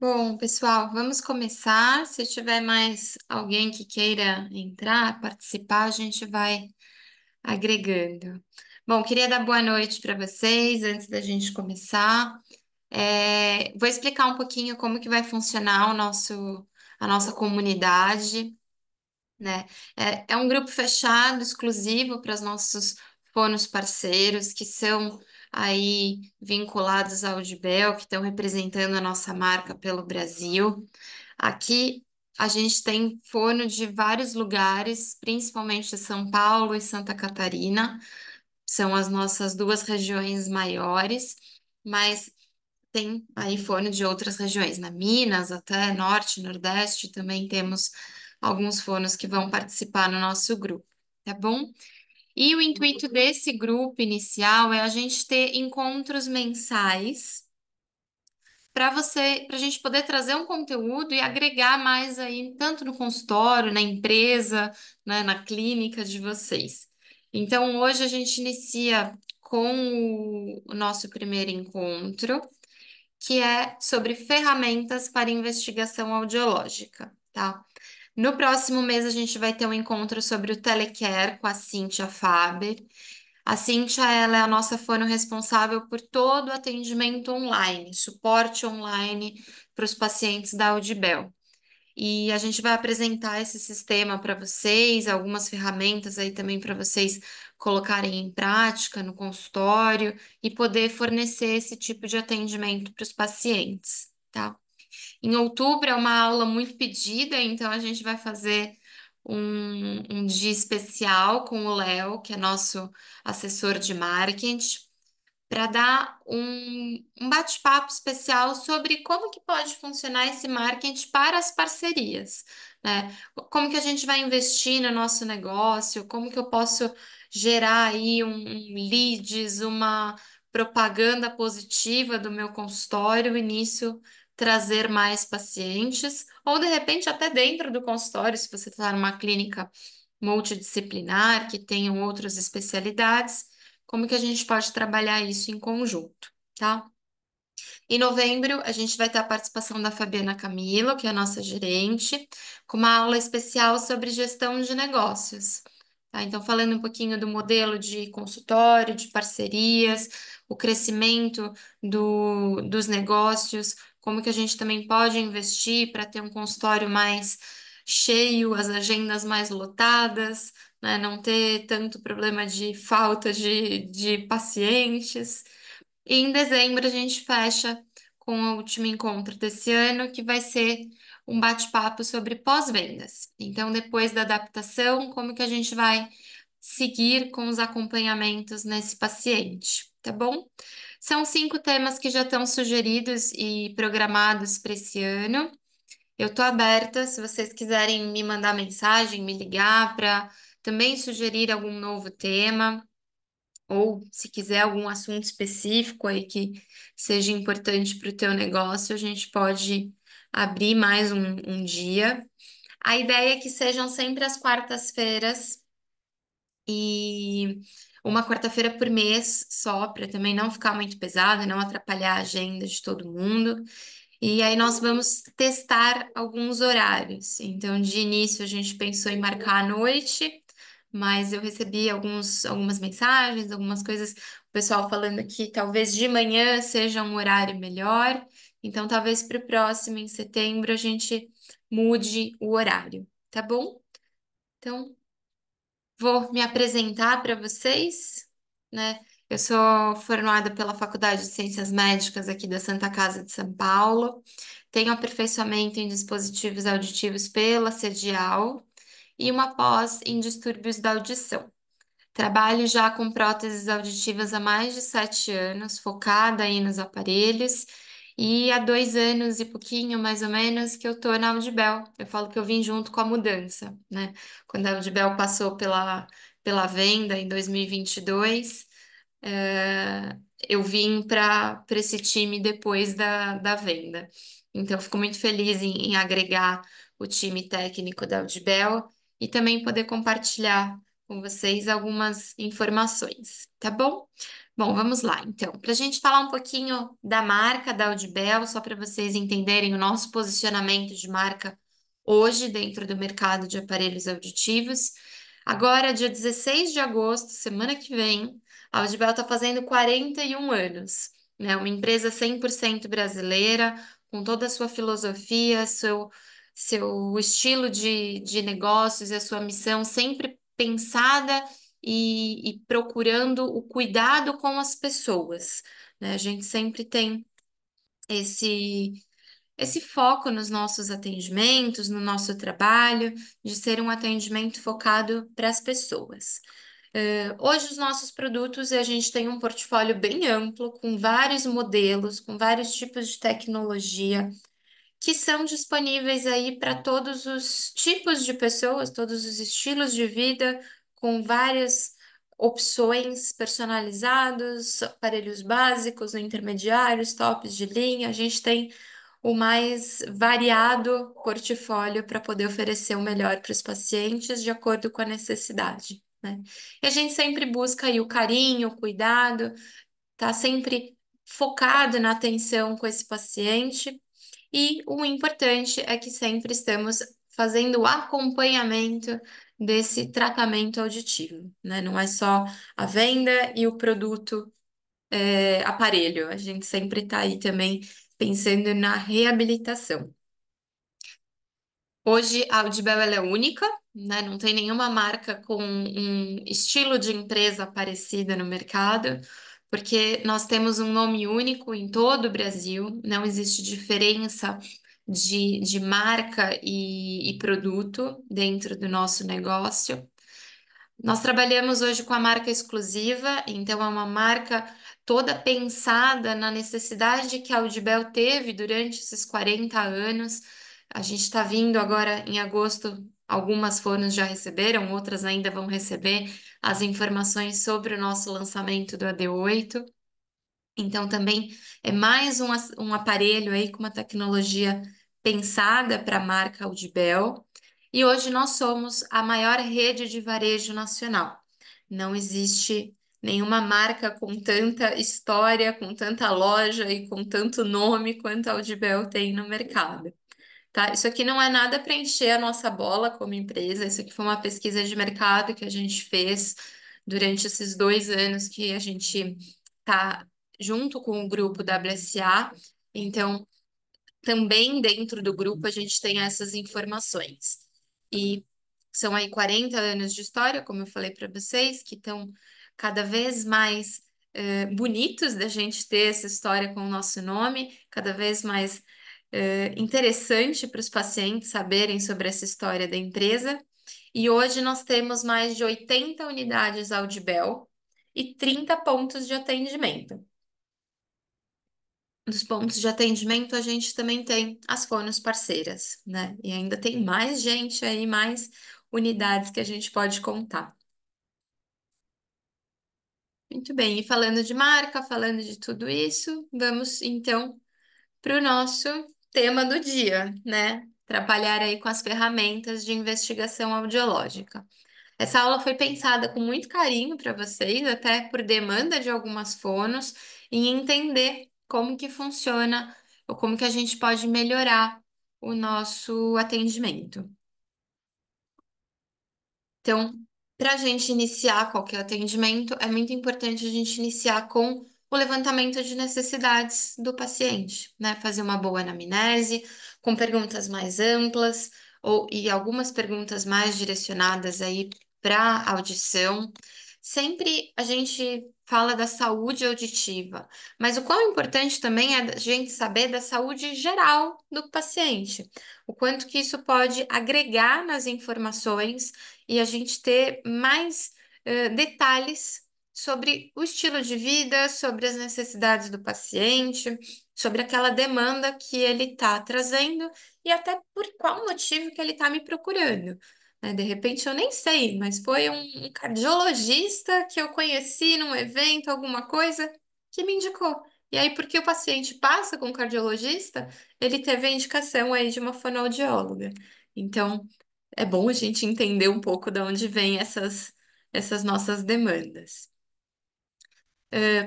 Bom, pessoal, vamos começar. Se tiver mais alguém que queira entrar, participar, a gente vai agregando. Bom, queria dar boa noite para vocês antes da gente começar. Vou explicar um pouquinho como que vai funcionar a nossa comunidade, né? É um grupo fechado, exclusivo para os nossos fonos parceiros, que são aí vinculados ao Audibel, que estão representando a nossa marca pelo Brasil. Aqui a gente tem fono de vários lugares, principalmente de São Paulo e Santa Catarina, são as nossas duas regiões maiores, mas tem aí fono de outras regiões, na Minas, até Norte, Nordeste, também temos alguns fonos que vão participar no nosso grupo, tá bom? E o intuito desse grupo inicial é a gente ter encontros mensais para a gente poder trazer um conteúdo e agregar mais aí, tanto no consultório, na empresa, né, na clínica de vocês. Então, hoje a gente inicia com o nosso primeiro encontro, que é sobre ferramentas para investigação audiológica, tá? No próximo mês, a gente vai ter um encontro sobre o Telecare com a Cíntia Faber. A Cíntia, ela é a nossa fono responsável por todo o atendimento online, suporte online para os pacientes da Audibel. E a gente vai apresentar esse sistema para vocês, algumas ferramentas aí também para vocês colocarem em prática no consultório e poder fornecer esse tipo de atendimento para os pacientes, tá? Em outubro é uma aula muito pedida, então a gente vai fazer um dia especial com o Léo, que é nosso assessor de marketing, para dar um bate-papo especial sobre como que pode funcionar esse marketing para as parcerias, né? Como que a gente vai investir no nosso negócio, como que eu posso gerar aí um leads, uma propaganda positiva do meu consultório e nisso trazer mais pacientes, ou de repente até dentro do consultório, se você está numa clínica multidisciplinar que tenham outras especialidades, como que a gente pode trabalhar isso em conjunto, tá? Em novembro, a gente vai ter a participação da Fabiana Camilo, que é a nossa gerente, com uma aula especial sobre gestão de negócios. Tá? Então, falando um pouquinho do modelo de consultório, de parcerias, o crescimento dos negócios, como que a gente também pode investir para ter um consultório mais cheio, as agendas mais lotadas, né? Não ter tanto problema de falta de pacientes. E em dezembro a gente fecha com o último encontro desse ano, que vai ser um bate-papo sobre pós-vendas. Então, depois da adaptação, como que a gente vai seguir com os acompanhamentos nesse paciente, tá bom? São 5 temas que já estão sugeridos e programados para esse ano. Eu estou aberta, se vocês quiserem me mandar mensagem, me ligar para também sugerir algum novo tema ou se quiser algum assunto específico aí que seja importante para o teu negócio, a gente pode abrir mais um dia. A ideia é que sejam sempre as quartas-feiras e uma quarta-feira por mês só, para também não ficar muito pesado, não atrapalhar a agenda de todo mundo. E aí nós vamos testar alguns horários. Então, de início, a gente pensou em marcar à noite, mas eu recebi algumas mensagens, algumas coisas, o pessoal falando que talvez de manhã seja um horário melhor. Então, talvez para o próximo, em setembro, a gente mude o horário, tá bom? Então, vou me apresentar para vocês, né? Eu sou formada pela Faculdade de Ciências Médicas aqui da Santa Casa de São Paulo. Tenho aperfeiçoamento em dispositivos auditivos pela CEDIAL e uma pós em distúrbios da audição. Trabalho já com próteses auditivas há mais de 7 anos, focada aí nos aparelhos, e há 2 anos e pouquinho, mais ou menos, que eu tô na Audibel. Eu falo que eu vim junto com a mudança, né? Quando a Audibel passou pela venda em 2022, eu vim para esse time depois da venda. Então, eu fico muito feliz em agregar o time técnico da Audibel e também poder compartilhar com vocês algumas informações, tá bom? Bom, vamos lá, então. Para a gente falar um pouquinho da marca da Audibel, só para vocês entenderem o nosso posicionamento de marca hoje dentro do mercado de aparelhos auditivos. Agora, dia 16 de agosto, semana que vem, a Audibel está fazendo 41 anos, né? Uma empresa 100% brasileira, com toda a sua filosofia, seu estilo de negócios e a sua missão sempre pensada e procurando o cuidado com as pessoas, né? A gente sempre tem esse, esse foco nos nossos atendimentos, no nosso trabalho, de ser um atendimento focado para as pessoas. Hoje, os nossos produtos, a gente tem um portfólio bem amplo, com vários modelos, com vários tipos de tecnologia que são disponíveis aí para todos os tipos de pessoas, todos os estilos de vida, com várias opções personalizados, aparelhos básicos, intermediários, tops de linha. A gente tem o mais variado portfólio para poder oferecer o melhor para os pacientes de acordo com a necessidade, né? E a gente sempre busca aí o carinho, o cuidado, tá sempre focado na atenção com esse paciente. E o importante é que sempre estamos fazendo o acompanhamento desse tratamento auditivo, né? Não é só a venda e o produto, aparelho. A gente sempre está aí também pensando na reabilitação. Hoje a Audibel ela é única, né? Não tem nenhuma marca com um estilo de empresa parecida no mercado, porque nós temos um nome único em todo o Brasil, não existe diferença de marca e produto dentro do nosso negócio. Nós trabalhamos hoje com a marca exclusiva, então é uma marca toda pensada na necessidade que a Audibel teve durante esses 40 anos. A gente está vindo agora em agosto, algumas fonos já receberam, outras ainda vão receber as informações sobre o nosso lançamento do AD8. Então, também é mais um aparelho aí com uma tecnologia pensada para a marca Audibel. E hoje nós somos a maior rede de varejo nacional. Não existe nenhuma marca com tanta história, com tanta loja e com tanto nome quanto a Audibel tem no mercado. Tá? Isso aqui não é nada para encher a nossa bola como empresa. Isso aqui foi uma pesquisa de mercado que a gente fez durante esses 2 anos que a gente está junto com o grupo WSA. Então, também dentro do grupo a gente tem essas informações. E são aí 40 anos de história, como eu falei para vocês, que estão cada vez mais bonitos da gente ter essa história com o nosso nome, cada vez mais interessante para os pacientes saberem sobre essa história da empresa. E hoje nós temos mais de 80 unidades Audibel e 30 pontos de atendimento. Dos pontos de atendimento, a gente também tem as fonos parceiras, né? E ainda tem mais gente aí, mais unidades que a gente pode contar. Muito bem, e falando de marca, falando de tudo isso, vamos então para o nosso tema do dia, né? Trabalhar aí com as ferramentas de investigação audiológica. Essa aula foi pensada com muito carinho para vocês, até por demanda de algumas fonos, em entender como que funciona ou como que a gente pode melhorar o nosso atendimento. Então, para a gente iniciar qualquer atendimento, é muito importante a gente iniciar com o levantamento de necessidades do paciente, né? Fazer uma boa anamnese, com perguntas mais amplas, e algumas perguntas mais direcionadas aí para audição. Sempre a gente fala da saúde auditiva, mas o quão importante também é a gente saber da saúde geral do paciente, o quanto que isso pode agregar nas informações e a gente ter mais detalhes sobre o estilo de vida, sobre as necessidades do paciente, sobre aquela demanda que ele está trazendo e até por qual motivo que ele está me procurando. Né? De repente eu nem sei, mas foi um cardiologista que eu conheci num evento, alguma coisa, que me indicou. E aí, porque o paciente passa com um cardiologista, ele teve a indicação aí de uma fonoaudióloga. Então, é bom a gente entender um pouco de onde vêm essas nossas demandas.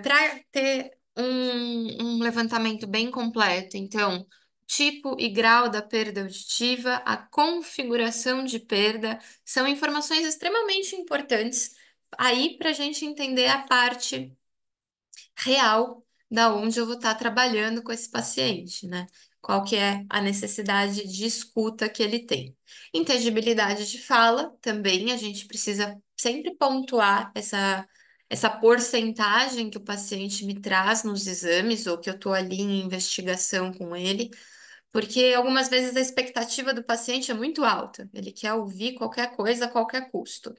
Para ter um levantamento bem completo, então, tipo e grau da perda auditiva, a configuração de perda, são informações extremamente importantes aí para a gente entender a parte real da onde eu vou estar trabalhando com esse paciente, né? Qual que é a necessidade de escuta que ele tem. Inteligibilidade de fala, também a gente precisa sempre pontuar essa porcentagem que o paciente me traz nos exames ou que eu estou ali em investigação com ele, porque algumas vezes a expectativa do paciente é muito alta. Ele quer ouvir qualquer coisa a qualquer custo,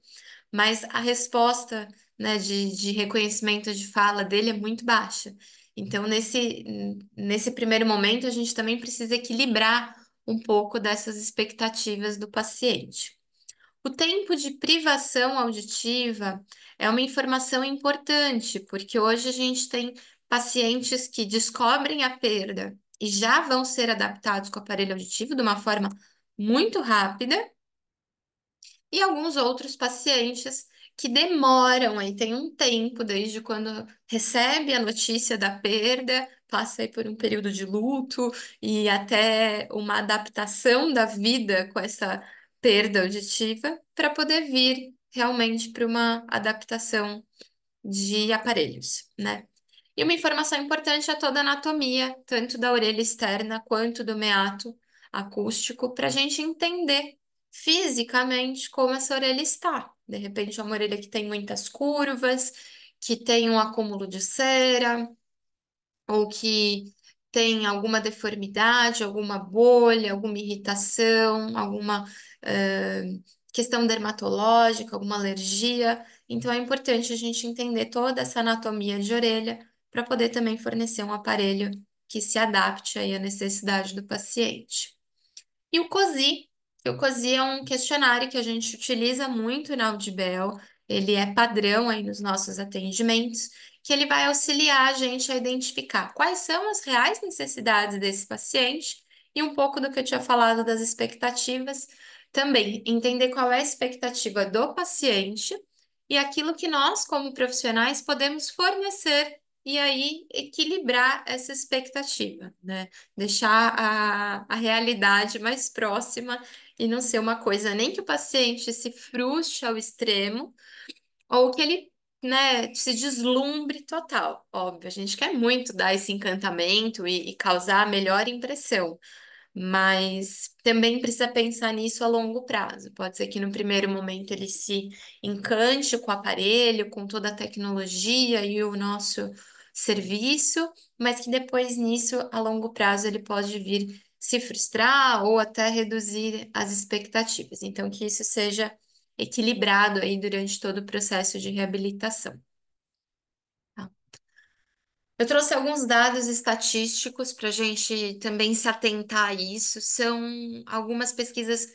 mas a resposta, né, de reconhecimento de fala dele é muito baixa. Então, nesse primeiro momento, a gente também precisa equilibrar um pouco dessas expectativas do paciente. O tempo de privação auditiva é uma informação importante, porque hoje a gente tem pacientes que descobrem a perda e já vão ser adaptados com o aparelho auditivo de uma forma muito rápida, e alguns outros pacientes que demoram, aí tem um tempo desde quando recebe a notícia da perda, passa aí por um período de luto e até uma adaptação da vida com essa perda auditiva para poder vir realmente para uma adaptação de aparelhos, né? E uma informação importante é toda a anatomia, tanto da orelha externa quanto do meato acústico, para a gente entender fisicamente como essa orelha está. De repente, é uma orelha que tem muitas curvas, que tem um acúmulo de cera, ou que tem alguma deformidade, alguma bolha, alguma irritação, alguma questão dermatológica, alguma alergia. Então é importante a gente entender toda essa anatomia de orelha para poder também fornecer um aparelho que se adapte aí à necessidade do paciente. E o COSI é um questionário que a gente utiliza muito na Audibel, ele é padrão aí nos nossos atendimentos, que ele vai auxiliar a gente a identificar quais são as reais necessidades desse paciente e um pouco do que eu tinha falado das expectativas, também entender qual é a expectativa do paciente e aquilo que nós, como profissionais, podemos fornecer e aí equilibrar essa expectativa, né? Deixar a realidade mais próxima e não ser uma coisa nem que o paciente se frustre ao extremo ou que ele, né, se deslumbre total. Óbvio, a gente quer muito dar esse encantamento e causar a melhor impressão, mas também precisa pensar nisso a longo prazo. Pode ser que no primeiro momento ele se encante com o aparelho, com toda a tecnologia e o nosso serviço, mas que depois nisso, a longo prazo, ele pode vir se frustrar ou até reduzir as expectativas. Então, que isso seja equilibrado aí durante todo o processo de reabilitação. Tá? Eu trouxe alguns dados estatísticos para a gente também se atentar a isso. São algumas pesquisas,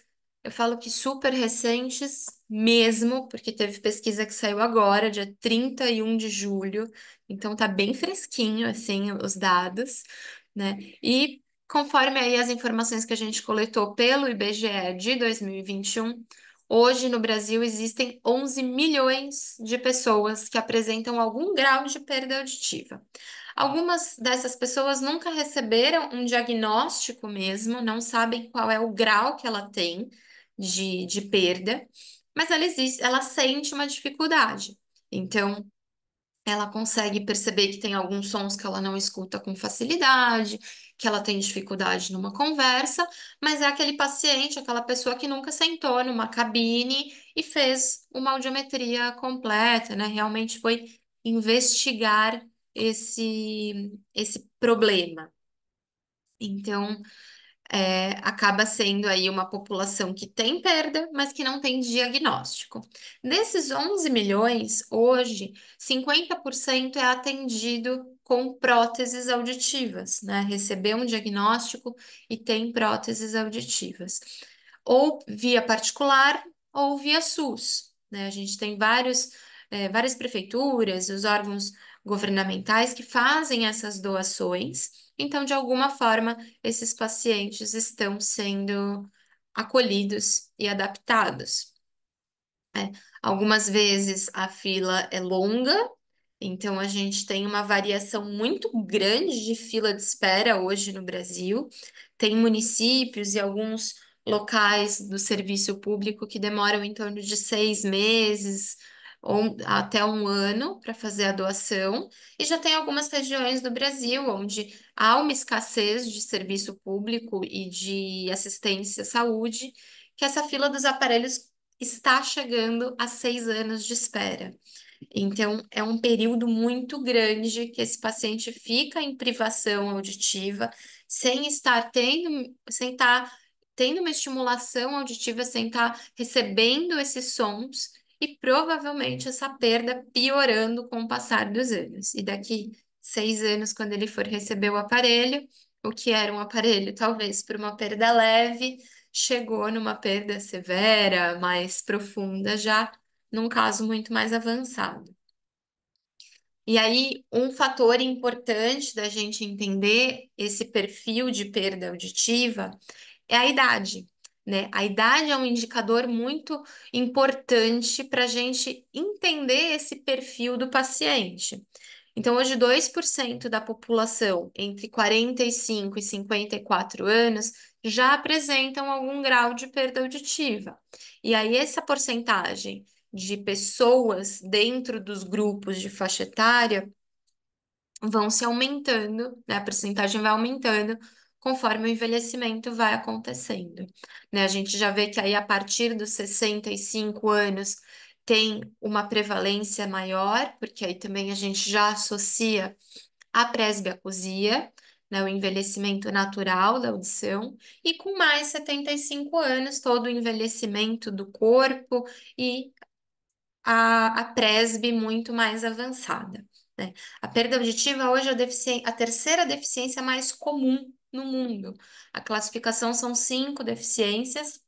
eu falo que super recentes mesmo, porque teve pesquisa que saiu agora, dia 31 de julho, então tá bem fresquinho, assim, os dados, né? E conforme aí as informações que a gente coletou pelo IBGE de 2021, hoje no Brasil existem 11 milhões de pessoas que apresentam algum grau de perda auditiva. Algumas dessas pessoas nunca receberam um diagnóstico mesmo, não sabem qual é o grau que ela tem de perda, mas ela existe, ela sente uma dificuldade. Então, ela consegue perceber que tem alguns sons que ela não escuta com facilidade, que ela tem dificuldade numa conversa, mas é aquele paciente, aquela pessoa que nunca sentou numa cabine e fez uma audiometria completa, né? Realmente foi investigar esse problema. Então, acaba sendo aí uma população que tem perda, mas que não tem diagnóstico. Desses 11 milhões, hoje, 50% é atendido com próteses auditivas, né? Recebeu um diagnóstico e tem próteses auditivas. Ou via particular ou via SUS, né? A gente tem várias prefeituras, os órgãos governamentais que fazem essas doações. Então, de alguma forma, esses pacientes estão sendo acolhidos e adaptados. Algumas vezes a fila é longa, então a gente tem uma variação muito grande de fila de espera hoje no Brasil. Tem municípios e alguns locais do serviço público que demoram em torno de 6 meses ou até um ano para fazer a doação. E já tem algumas regiões do Brasil onde há uma escassez de serviço público e de assistência à saúde, que essa fila dos aparelhos está chegando a 6 anos de espera. Então, é um período muito grande que esse paciente fica em privação auditiva, sem estar tendo uma estimulação auditiva, sem estar recebendo esses sons, e provavelmente essa perda piorando com o passar dos anos. E daqui 6 anos, quando ele for receber o aparelho, o que era um aparelho, talvez por uma perda leve, chegou numa perda severa, mais profunda já num caso muito mais avançado. E aí, um fator importante da gente entender esse perfil de perda auditiva é a idade, né? A idade é um indicador muito importante para a gente entender esse perfil do paciente. Então, hoje, 2% da população entre 45 e 54 anos já apresentam algum grau de perda auditiva. E aí, essa porcentagem de pessoas dentro dos grupos de faixa etária vão se aumentando, né? A percentagem vai aumentando conforme o envelhecimento vai acontecendo, né? A gente já vê que aí a partir dos 65 anos tem uma prevalência maior, porque aí também a gente já associa a presbiacusia, né? O envelhecimento natural da audição, e com mais 75 anos, todo o envelhecimento do corpo e a presbi muito mais avançada, né? A perda auditiva hoje é a terceira deficiência mais comum no mundo. A classificação são 5 deficiências,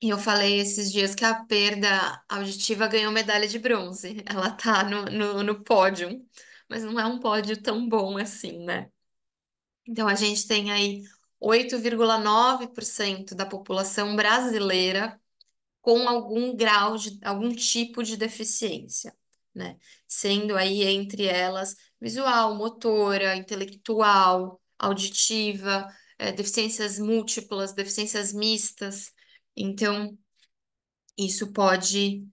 e eu falei esses dias que a perda auditiva ganhou medalha de bronze. Ela tá no pódio, mas não é um pódio tão bom assim, né? Então a gente tem aí 8,9% da população brasileira com algum grau de algum tipo de deficiência, né? Sendo aí entre elas visual, motora, intelectual, auditiva, deficiências múltiplas, deficiências mistas. Então, isso pode,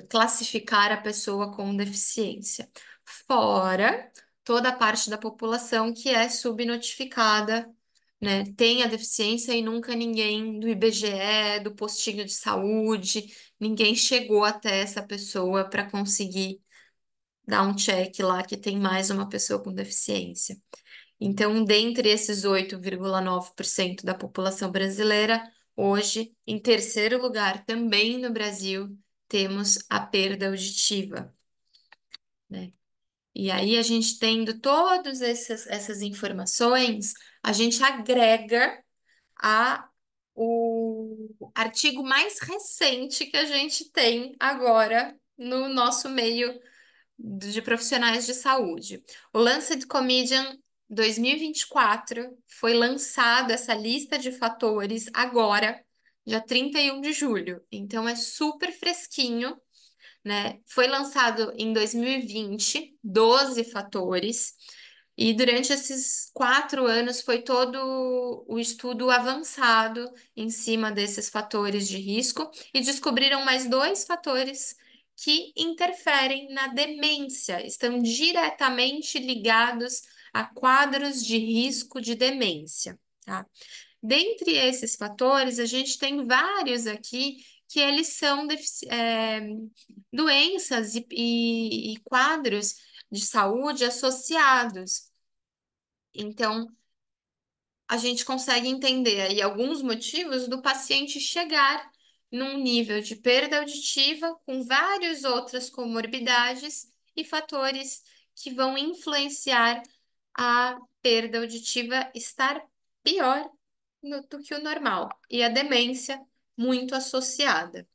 classificar a pessoa com deficiência. Fora toda a parte da população que é subnotificada, né? Tem a deficiência e nunca ninguém do IBGE, do postinho de saúde, ninguém chegou até essa pessoa para conseguir dar um check lá que tem mais uma pessoa com deficiência. Então, dentre esses 8,9% da população brasileira, hoje, em terceiro lugar, também no Brasil, temos a perda auditiva, né? E aí, a gente tendo todas essas informações, a gente agrega a o artigo mais recente que a gente tem agora no nosso meio de profissionais de saúde. O Lancet Comedian 2024 foi lançado essa lista de fatores agora, dia 31 de julho. Então é super fresquinho, né? Foi lançado em 2020, 12 fatores, e durante esses 4 anos foi todo o estudo avançado em cima desses fatores de risco e descobriram mais dois fatores que interferem na demência, estão diretamente ligados a quadros de risco de demência, tá? Dentre esses fatores, a gente tem vários aqui que eles são doenças e quadros de saúde associados. Então, a gente consegue entender aí alguns motivos do paciente chegar num nível de perda auditiva com várias outras comorbidades e fatores que vão influenciar a perda auditiva estar pior do que o normal e a demência muito associada,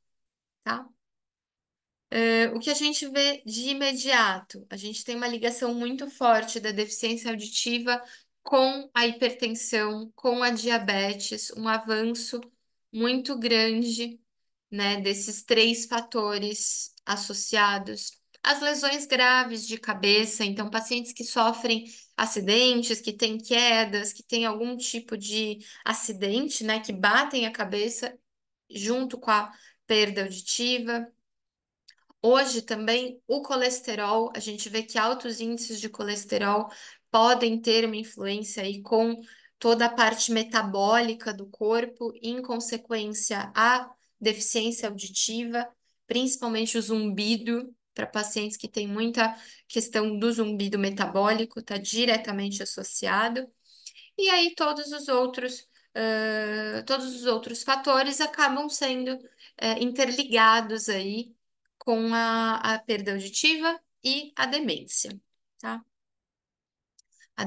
tá? O que a gente vê de imediato? A gente tem uma ligação muito forte da deficiência auditiva com a hipertensão, com a diabetes, um avanço muito grande né, desses três fatores associados às lesões graves de cabeça. Então, pacientes que sofrem acidentes, que têm quedas, que têm algum tipo de acidente, né, que batem a cabeça junto com a perda auditiva. Hoje também o colesterol, a gente vê que altos índices de colesterol podem ter uma influência aí com toda a parte metabólica do corpo, em consequência à deficiência auditiva, principalmente o zumbido, para pacientes que têm muita questão do zumbido metabólico, está diretamente associado. E aí todos os outros fatores acabam sendo interligados aí com a perda auditiva e a demência, tá? A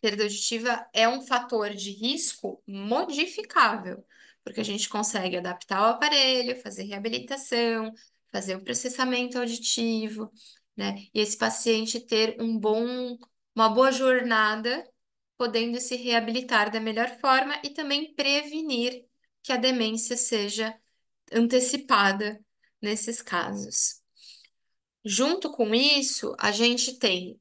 perda auditiva é um fator de risco modificável, porque a gente consegue adaptar o aparelho, fazer reabilitação, fazer o processamento auditivo, né? E esse paciente ter uma boa jornada, podendo se reabilitar da melhor forma e também prevenir que a demência seja antecipada nesses casos. Junto com isso, a gente tem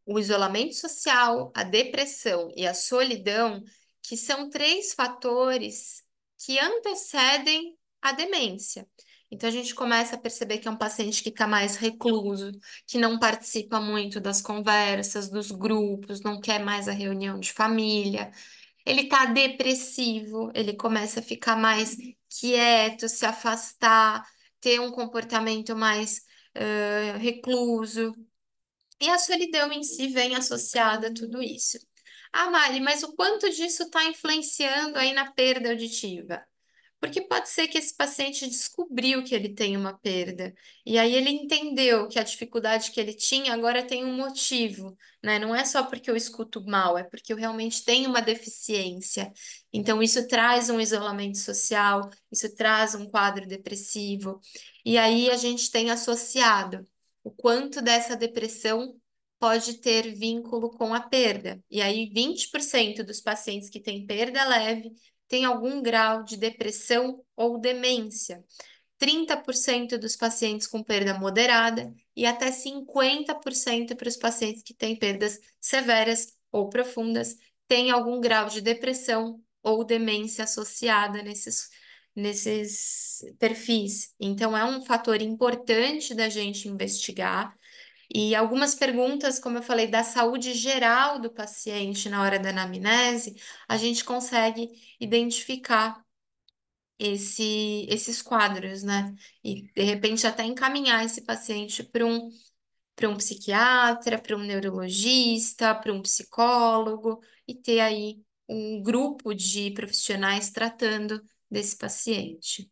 o isolamento social, a depressão e a solidão, que são três fatores que antecedem a demência. Então, a gente começa a perceber que é um paciente que está mais recluso, que não participa muito das conversas, dos grupos, não quer mais a reunião de família. Ele está depressivo, ele começa a ficar mais quieto, se afastar, ter um comportamento mais recluso. E a solidão em si vem associada a tudo isso. Ah, Mari, mas o quanto disso está influenciando aí na perda auditiva? Porque pode ser que esse paciente descobriu que ele tem uma perda, e aí ele entendeu que a dificuldade que ele tinha agora tem um motivo, né? Não é só porque eu escuto mal, é porque eu realmente tenho uma deficiência. Então, isso traz um isolamento social, isso traz um quadro depressivo, e aí a gente tem associado o quanto dessa depressão pode ter vínculo com a perda. E aí, 20% dos pacientes que têm perda leve tem algum grau de depressão ou demência. 30% dos pacientes com perda moderada e até 50% para os pacientes que têm perdas severas ou profundas têm algum grau de depressão ou demência associada nesses perfis. Então, é um fator importante da gente investigar. E algumas perguntas, como eu falei, da saúde geral do paciente na hora da anamnese, a gente consegue identificar esses quadros, né? E de repente até encaminhar esse paciente para um psiquiatra, para um neurologista, para um psicólogo e ter aí um grupo de profissionais tratando desse paciente.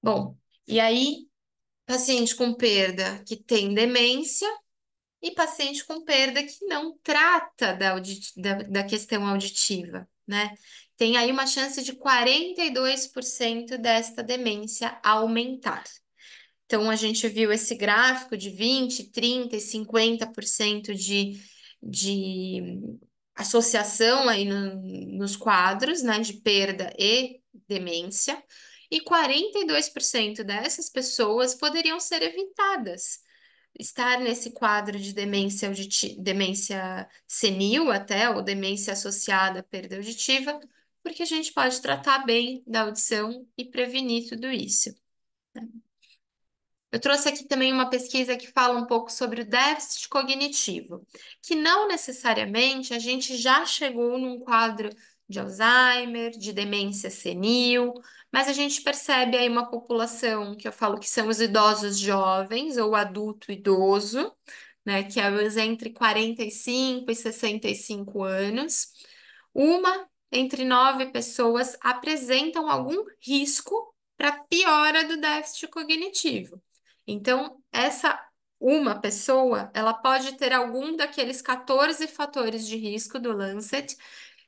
Bom, e aí, paciente com perda que tem demência e paciente com perda que não trata da questão auditiva, né? Tem aí uma chance de 42% desta demência aumentar. Então, a gente viu esse gráfico de 20, 30 e 50% de associação aí nos quadros, né, de perda e demência, e 42% dessas pessoas poderiam ser evitadas. Estar nesse quadro de demência senil até, ou demência associada à perda auditiva, porque a gente pode tratar bem da audição e prevenir tudo isso. Eu trouxe aqui também uma pesquisa que fala um pouco sobre o déficit cognitivo, que não necessariamente a gente já chegou num quadro de Alzheimer, de demência senil, mas a gente percebe aí uma população que eu falo que são os idosos jovens ou adulto idoso, né, que é os entre 45 e 65 anos. Uma entre nove pessoas apresentam algum risco para piora do déficit cognitivo. Então, essa uma pessoa, ela pode ter algum daqueles 14 fatores de risco do Lancet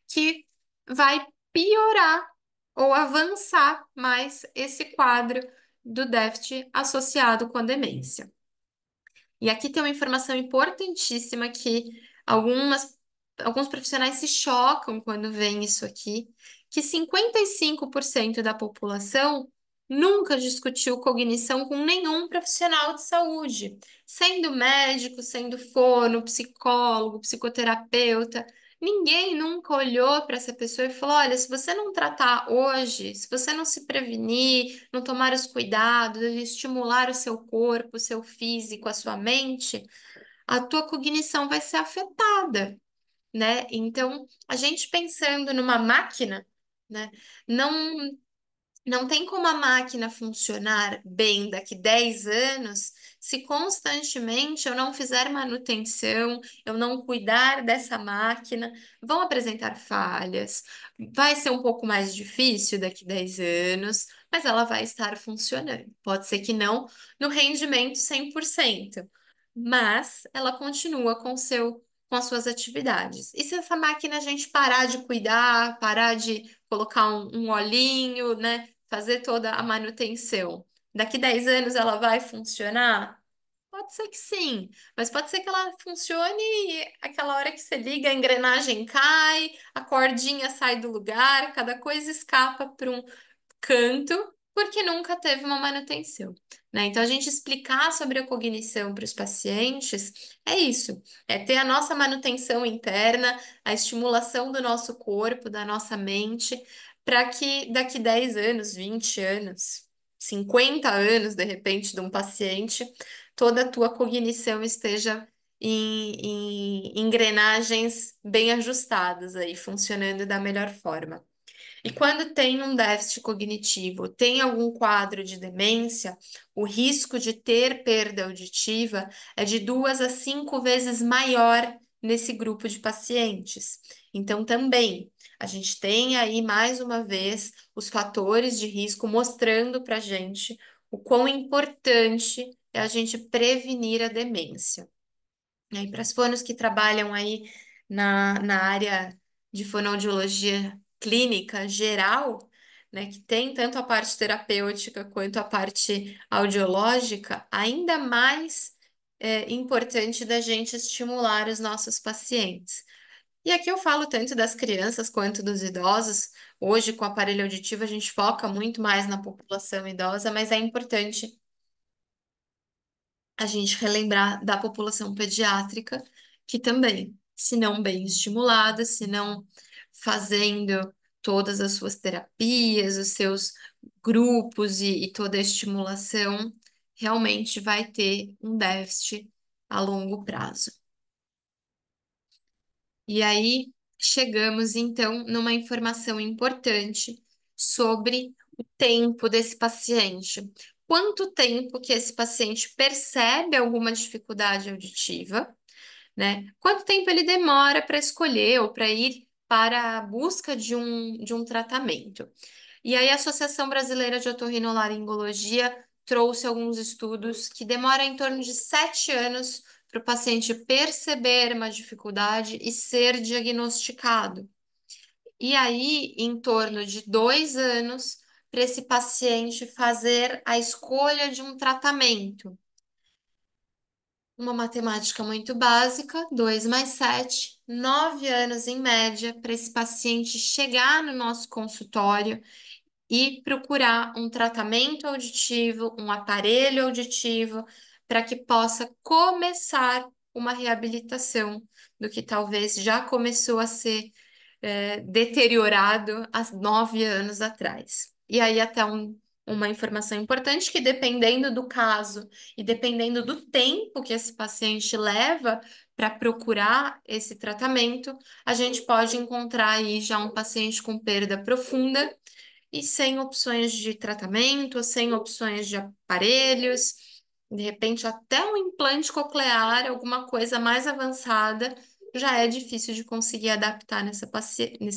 que vai piorar ou avançar mais esse quadro do déficit associado com a demência. E aqui tem uma informação importantíssima que alguns profissionais se chocam quando veem isso aqui, que 55% da população nunca discutiu cognição com nenhum profissional de saúde, sendo médico, sendo fono, psicólogo, psicoterapeuta. Ninguém nunca olhou para essa pessoa e falou: olha, se você não tratar hoje, se você não se prevenir, não tomar os cuidados, estimular o seu corpo, o seu físico, a sua mente, a tua cognição vai ser afetada, né? Então, a gente pensando numa máquina, né? Não não tem como a máquina funcionar bem daqui 10 anos se constantemente eu não fizer manutenção, eu não cuidar dessa máquina. Vão apresentar falhas, vai ser um pouco mais difícil daqui 10 anos, mas ela vai estar funcionando. Pode ser que não no rendimento 100%, mas ela continua com as suas atividades. E se essa máquina a gente parar de cuidar, parar de colocar um olhinho, né? Fazer toda a manutenção. Daqui 10 anos ela vai funcionar? Pode ser que sim, mas pode ser que ela funcione e aquela hora que você liga, a engrenagem cai, a cordinha sai do lugar, cada coisa escapa para um canto, porque nunca teve uma manutenção, né? Então, a gente explicar sobre a cognição para os pacientes é isso, é ter a nossa manutenção interna, a estimulação do nosso corpo, da nossa mente, para que daqui 10 anos, 20 anos, 50 anos, de repente, de um paciente, toda a tua cognição esteja em engrenagens bem ajustadas aí, funcionando da melhor forma. E quando tem um déficit cognitivo, tem algum quadro de demência, o risco de ter perda auditiva é de 2 a 5 vezes maior nesse grupo de pacientes. Então, também, a gente tem aí, mais uma vez, os fatores de risco mostrando para a gente o quão importante é a gente prevenir a demência. E para as fonos que trabalham aí na área de fonoaudiologia clínica geral, né, que tem tanto a parte terapêutica quanto a parte audiológica, ainda mais importante da gente estimular os nossos pacientes. E aqui eu falo tanto das crianças quanto dos idosos. Hoje, com o aparelho auditivo, a gente foca muito mais na população idosa, mas é importante a gente relembrar da população pediátrica, que também, se não bem estimulada, se não fazendo todas as suas terapias, os seus grupos e toda a estimulação, realmente vai ter um déficit a longo prazo. E aí chegamos então numa informação importante sobre o tempo desse paciente. Quanto tempo que esse paciente percebe alguma dificuldade auditiva, né? Quanto tempo ele demora para escolher ou para ir para a busca de um tratamento? E aí a Associação Brasileira de Otorrinolaringologia trouxe alguns estudos que demoram em torno de 7 anos para o paciente perceber uma dificuldade e ser diagnosticado. E aí, em torno de 2 anos, para esse paciente fazer a escolha de um tratamento. Uma matemática muito básica, 2 mais 7, 9 anos em média, para esse paciente chegar no nosso consultório e procurar um tratamento auditivo, um aparelho auditivo, para que possa começar uma reabilitação do que talvez já começou a ser deteriorado há 9 anos atrás. E aí, uma informação importante que, dependendo do caso e dependendo do tempo que esse paciente leva para procurar esse tratamento, a gente pode encontrar aí já um paciente com perda profunda e sem opções de tratamento, sem opções de aparelhos, de repente até um implante coclear, alguma coisa mais avançada, já é difícil de conseguir adaptar nesse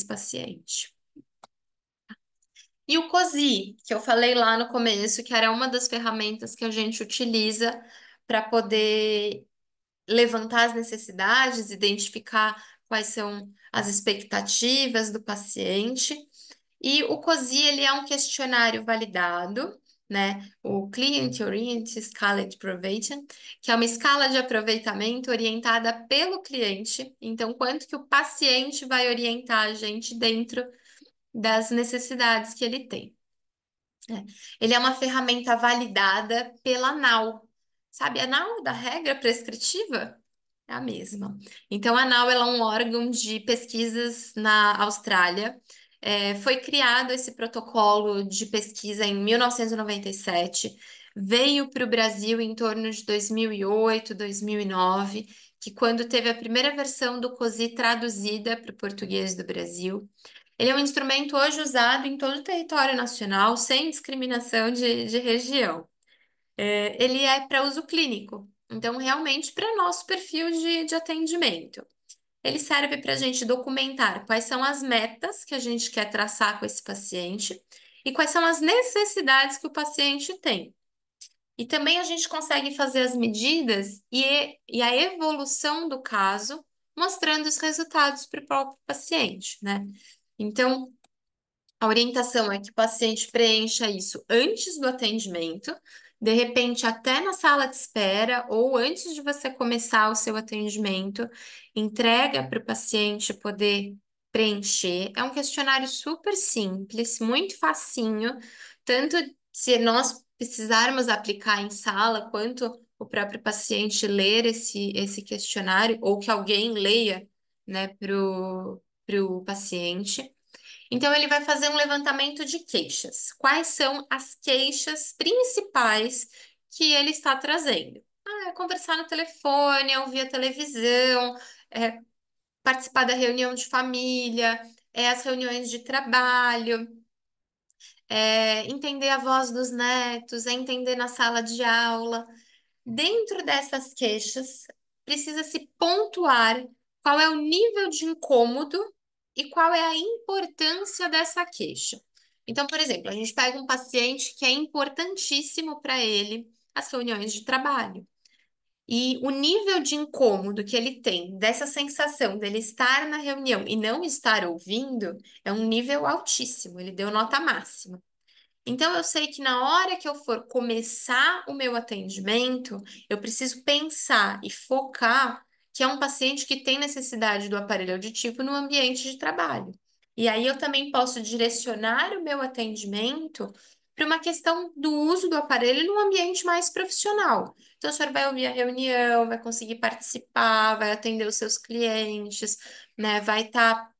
paciente. E o COSI, que eu falei lá no começo, que era uma das ferramentas que a gente utiliza para poder levantar as necessidades, identificar quais são as expectativas do paciente. E o COSI, ele é um questionário validado, né? O Client Oriented Scale Approval, que é uma escala de aproveitamento orientada pelo cliente. Então, quanto que o paciente vai orientar a gente dentro das necessidades que ele tem. É. Ele é uma ferramenta validada pela ANAU. Sabe, a ANAU da regra prescritiva é a mesma. Então, a ANAU ela é um órgão de pesquisas na Austrália. Foi criado esse protocolo de pesquisa em 1997, veio para o Brasil em torno de 2008, 2009, que quando teve a primeira versão do COSI traduzida para o português do Brasil. Ele é um instrumento hoje usado em todo o território nacional, sem discriminação de região. Ele é para uso clínico, então, realmente, para nosso perfil de atendimento. Ele serve para a gente documentar quais são as metas que a gente quer traçar com esse paciente e quais são as necessidades que o paciente tem. E também a gente consegue fazer as medidas e a evolução do caso, mostrando os resultados para o próprio paciente, né? Então, a orientação é que o paciente preencha isso antes do atendimento, de repente até na sala de espera ou antes de você começar o seu atendimento, entrega para o paciente poder preencher. É um questionário super simples, muito facinho, tanto se nós precisarmos aplicar em sala, quanto o próprio paciente ler esse questionário, ou que alguém leia, né, para o paciente. Então, ele vai fazer um levantamento de queixas. Quais são as queixas principais que ele está trazendo? É conversar no telefone, é ouvir a televisão, é participar da reunião de família, é as reuniões de trabalho, é entender a voz dos netos, é entender na sala de aula. Dentro dessas queixas, precisa se pontuar qual é o nível de incômodo e qual é a importância dessa queixa. Então, por exemplo, a gente pega um paciente que é importantíssimo para ele as reuniões de trabalho. E o nível de incômodo que ele tem dessa sensação dele estar na reunião e não estar ouvindo é um nível altíssimo, ele deu nota máxima. Então, eu sei que na hora que eu for começar o meu atendimento, eu preciso pensar e focar que é um paciente que tem necessidade do aparelho auditivo no ambiente de trabalho. E aí eu também posso direcionar o meu atendimento para uma questão do uso do aparelho num ambiente mais profissional. Então, o senhor vai ouvir a reunião, vai conseguir participar, vai atender os seus clientes, né? Vai estar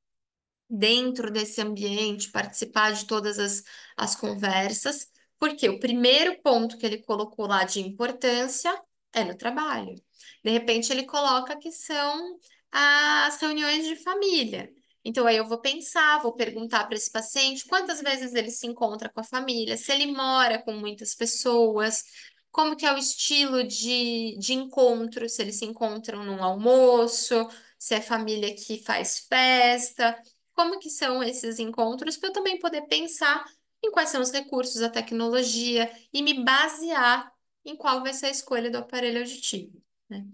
dentro desse ambiente, participar de todas as conversas, porque o primeiro ponto que ele colocou lá de importância é no trabalho. De repente, ele coloca que são as reuniões de família. Então, aí eu vou pensar, vou perguntar para esse paciente quantas vezes ele se encontra com a família, se ele mora com muitas pessoas, como que é o estilo de encontro, se eles se encontram num almoço, se é família que faz festa, como que são esses encontros para eu também poder pensar em quais são os recursos da tecnologia e me basear em qual vai ser a escolha do aparelho auditivo, né?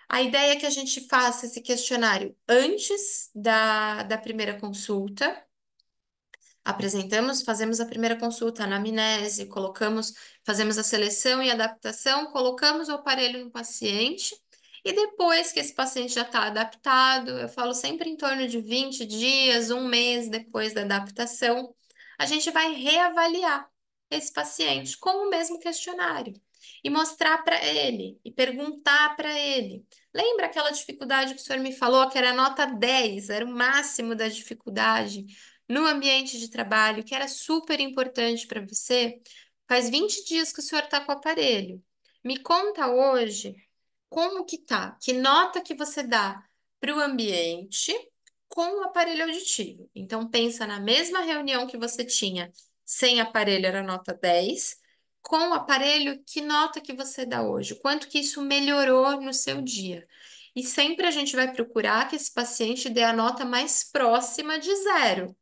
A ideia é que a gente faça esse questionário antes da primeira consulta. Apresentamos, fazemos a primeira consulta, a anamnese, fazemos a seleção e adaptação, colocamos o aparelho no paciente e depois que esse paciente já está adaptado, eu falo sempre em torno de 20 dias, um mês depois da adaptação, a gente vai reavaliar esse paciente com o mesmo questionário e mostrar para ele e perguntar para ele. Lembra aquela dificuldade que o senhor me falou, que era nota 10, era o máximo da dificuldade? No ambiente de trabalho, que era super importante para você, faz 20 dias que o senhor está com o aparelho. Me conta hoje como que tá, que nota que você dá para o ambiente com o aparelho auditivo. Então, pensa na mesma reunião que você tinha sem aparelho, era nota 10, com o aparelho, que nota que você dá hoje? Quanto que isso melhorou no seu dia? E sempre a gente vai procurar que esse paciente dê a nota mais próxima de zero,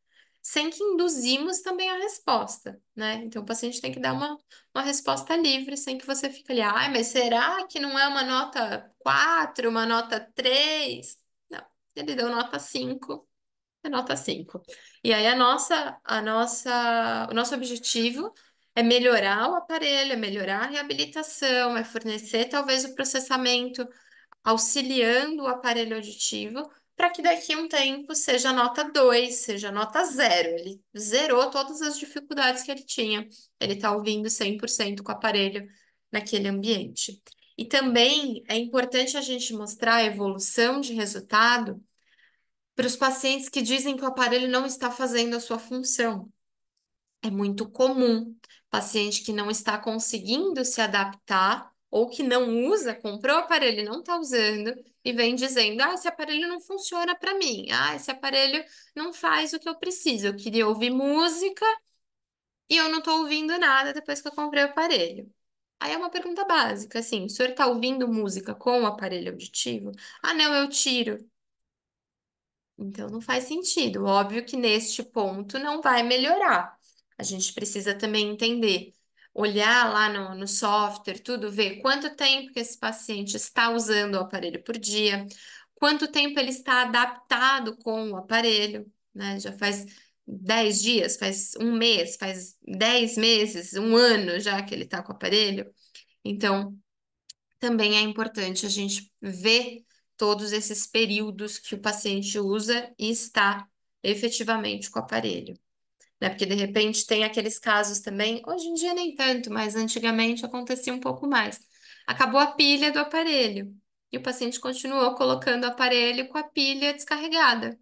sem que induzimos também a resposta, né? Então, o paciente tem que dar uma resposta livre, sem que você fique ali, ai, mas será que não é uma nota 4, uma nota 3? Não, ele deu nota 5, é nota 5. E aí o nosso objetivo é melhorar o aparelho, é melhorar a reabilitação, é fornecer talvez o processamento auxiliando o aparelho auditivo para que daqui a um tempo seja nota 2, seja nota 0. Ele zerou todas as dificuldades que ele tinha. Ele está ouvindo 100% com o aparelho naquele ambiente. E também é importante a gente mostrar a evolução de resultado para os pacientes que dizem que o aparelho não está fazendo a sua função. É muito comum paciente que não está conseguindo se adaptar ou que não usa, comprou o aparelho e não está usando e vem dizendo: ah, esse aparelho não funciona para mim, ah, esse aparelho não faz o que eu preciso. Eu queria ouvir música e eu não estou ouvindo nada depois que eu comprei o aparelho. Aí é uma pergunta básica, assim, o senhor está ouvindo música com o aparelho auditivo? Ah, não, eu tiro. Então não faz sentido. Óbvio que neste ponto não vai melhorar. A gente precisa também entender, olhar lá no software, tudo, ver quanto tempo que esse paciente está usando o aparelho por dia, quanto tempo ele está adaptado com o aparelho, né? Já faz 10 dias, faz um mês, faz 10 meses, um ano já que ele está com o aparelho. Então, também é importante a gente ver todos esses períodos que o paciente usa e está efetivamente com o aparelho, né? Porque de repente tem aqueles casos também, hoje em dia nem tanto, mas antigamente acontecia um pouco mais. Acabou a pilha do aparelho e o paciente continuou colocando o aparelho com a pilha descarregada,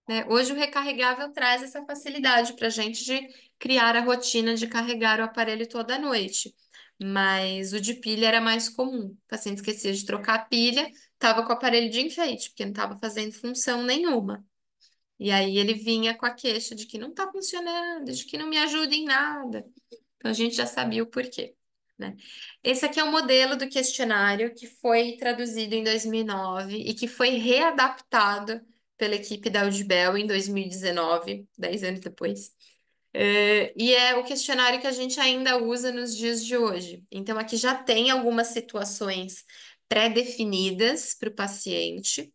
né? Hoje o recarregável traz essa facilidade para a gente de criar a rotina de carregar o aparelho toda noite. Mas o de pilha era mais comum. O paciente esquecia de trocar a pilha, estava com o aparelho de enfeite, porque não estava fazendo função nenhuma. E aí ele vinha com a queixa de que não está funcionando, de que não me ajuda em nada. Então a gente já sabia o porquê, né? Esse aqui é o modelo do questionário que foi traduzido em 2009 e que foi readaptado pela equipe da Audibel em 2019, 10 anos depois. E é o questionário que a gente ainda usa nos dias de hoje. Então, aqui já tem algumas situações pré-definidas para o paciente,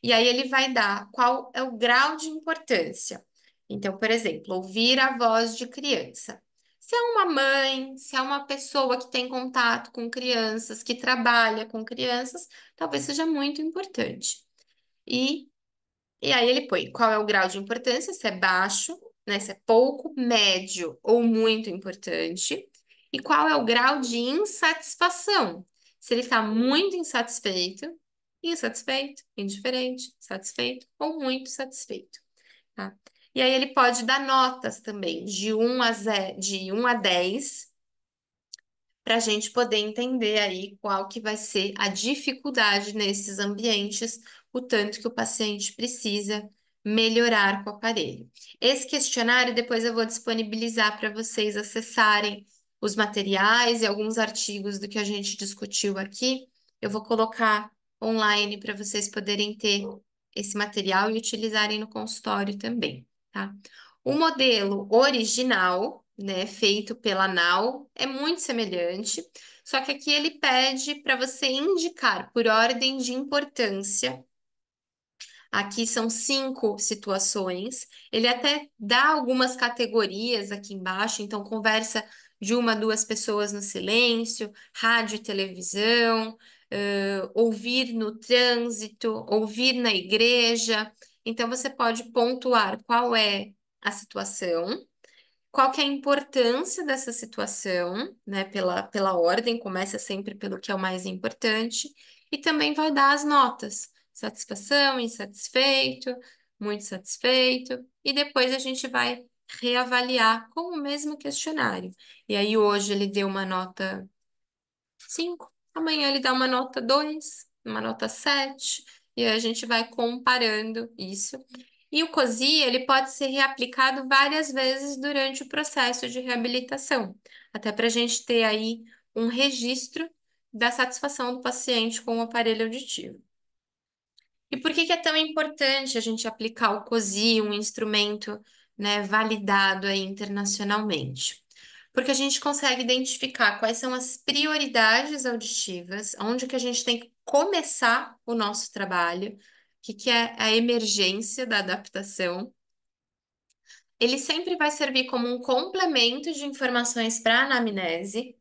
e aí ele vai dar qual é o grau de importância. Então, por exemplo, ouvir a voz de criança. Se é uma mãe, se é uma pessoa que tem contato com crianças, que trabalha com crianças, talvez seja muito importante. E e aí ele põe qual é o grau de importância, se é baixo, né, se é pouco, médio ou muito importante, e qual é o grau de insatisfação. Se ele está muito insatisfeito, insatisfeito, indiferente, satisfeito ou muito satisfeito, tá? E aí ele pode dar notas também, de 1 a 10 para a gente poder entender aí qual que vai ser a dificuldade nesses ambientes, o tanto que o paciente precisa melhorar com o aparelho. Esse questionário depois eu vou disponibilizar para vocês acessarem os materiais e alguns artigos do que a gente discutiu aqui. Eu vou colocar online para vocês poderem ter esse material e utilizarem no consultório também, tá? O modelo original, né, feito pela Nau, é muito semelhante, só que aqui ele pede para você indicar por ordem de importância. Aqui são 5 situações. Ele até dá algumas categorias aqui embaixo, então conversa de 1 a 2 pessoas no silêncio, rádio e televisão, ouvir no trânsito, ouvir na igreja. Então você pode pontuar qual é a situação, qual que é a importância dessa situação, né? Pela ordem, começa sempre pelo que é o mais importante, e também vai dar as notas: satisfação, insatisfeito, muito satisfeito, e depois a gente vai reavaliar com o mesmo questionário. E aí hoje ele deu uma nota 5, amanhã ele dá uma nota 2, uma nota 7, e aí a gente vai comparando isso. E o COSI, ele pode ser reaplicado várias vezes durante o processo de reabilitação, até para a gente ter aí um registro da satisfação do paciente com o aparelho auditivo. E por que que é tão importante a gente aplicar o COSI, um instrumento, né, validado aí internacionalmente? Porque a gente consegue identificar quais são as prioridades auditivas, onde que a gente tem que começar o nosso trabalho, o que que é a emergência da adaptação. Ele sempre vai servir como um complemento de informações para a anamnese.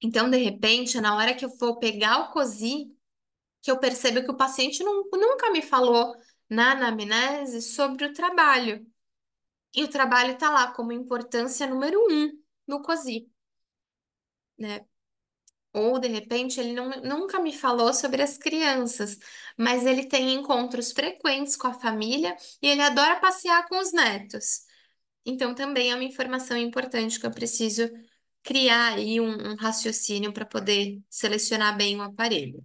Então, de repente, na hora que eu for pegar o COSI, que eu percebo que o paciente nunca me falou na anamnese sobre o trabalho. E o trabalho está lá como importância número um no COSI, né? Ou, de repente, ele nunca me falou sobre as crianças, mas ele tem encontros frequentes com a família e ele adora passear com os netos. Então, também é uma informação importante que eu preciso criar aí um raciocínio para poder selecionar bem o aparelho.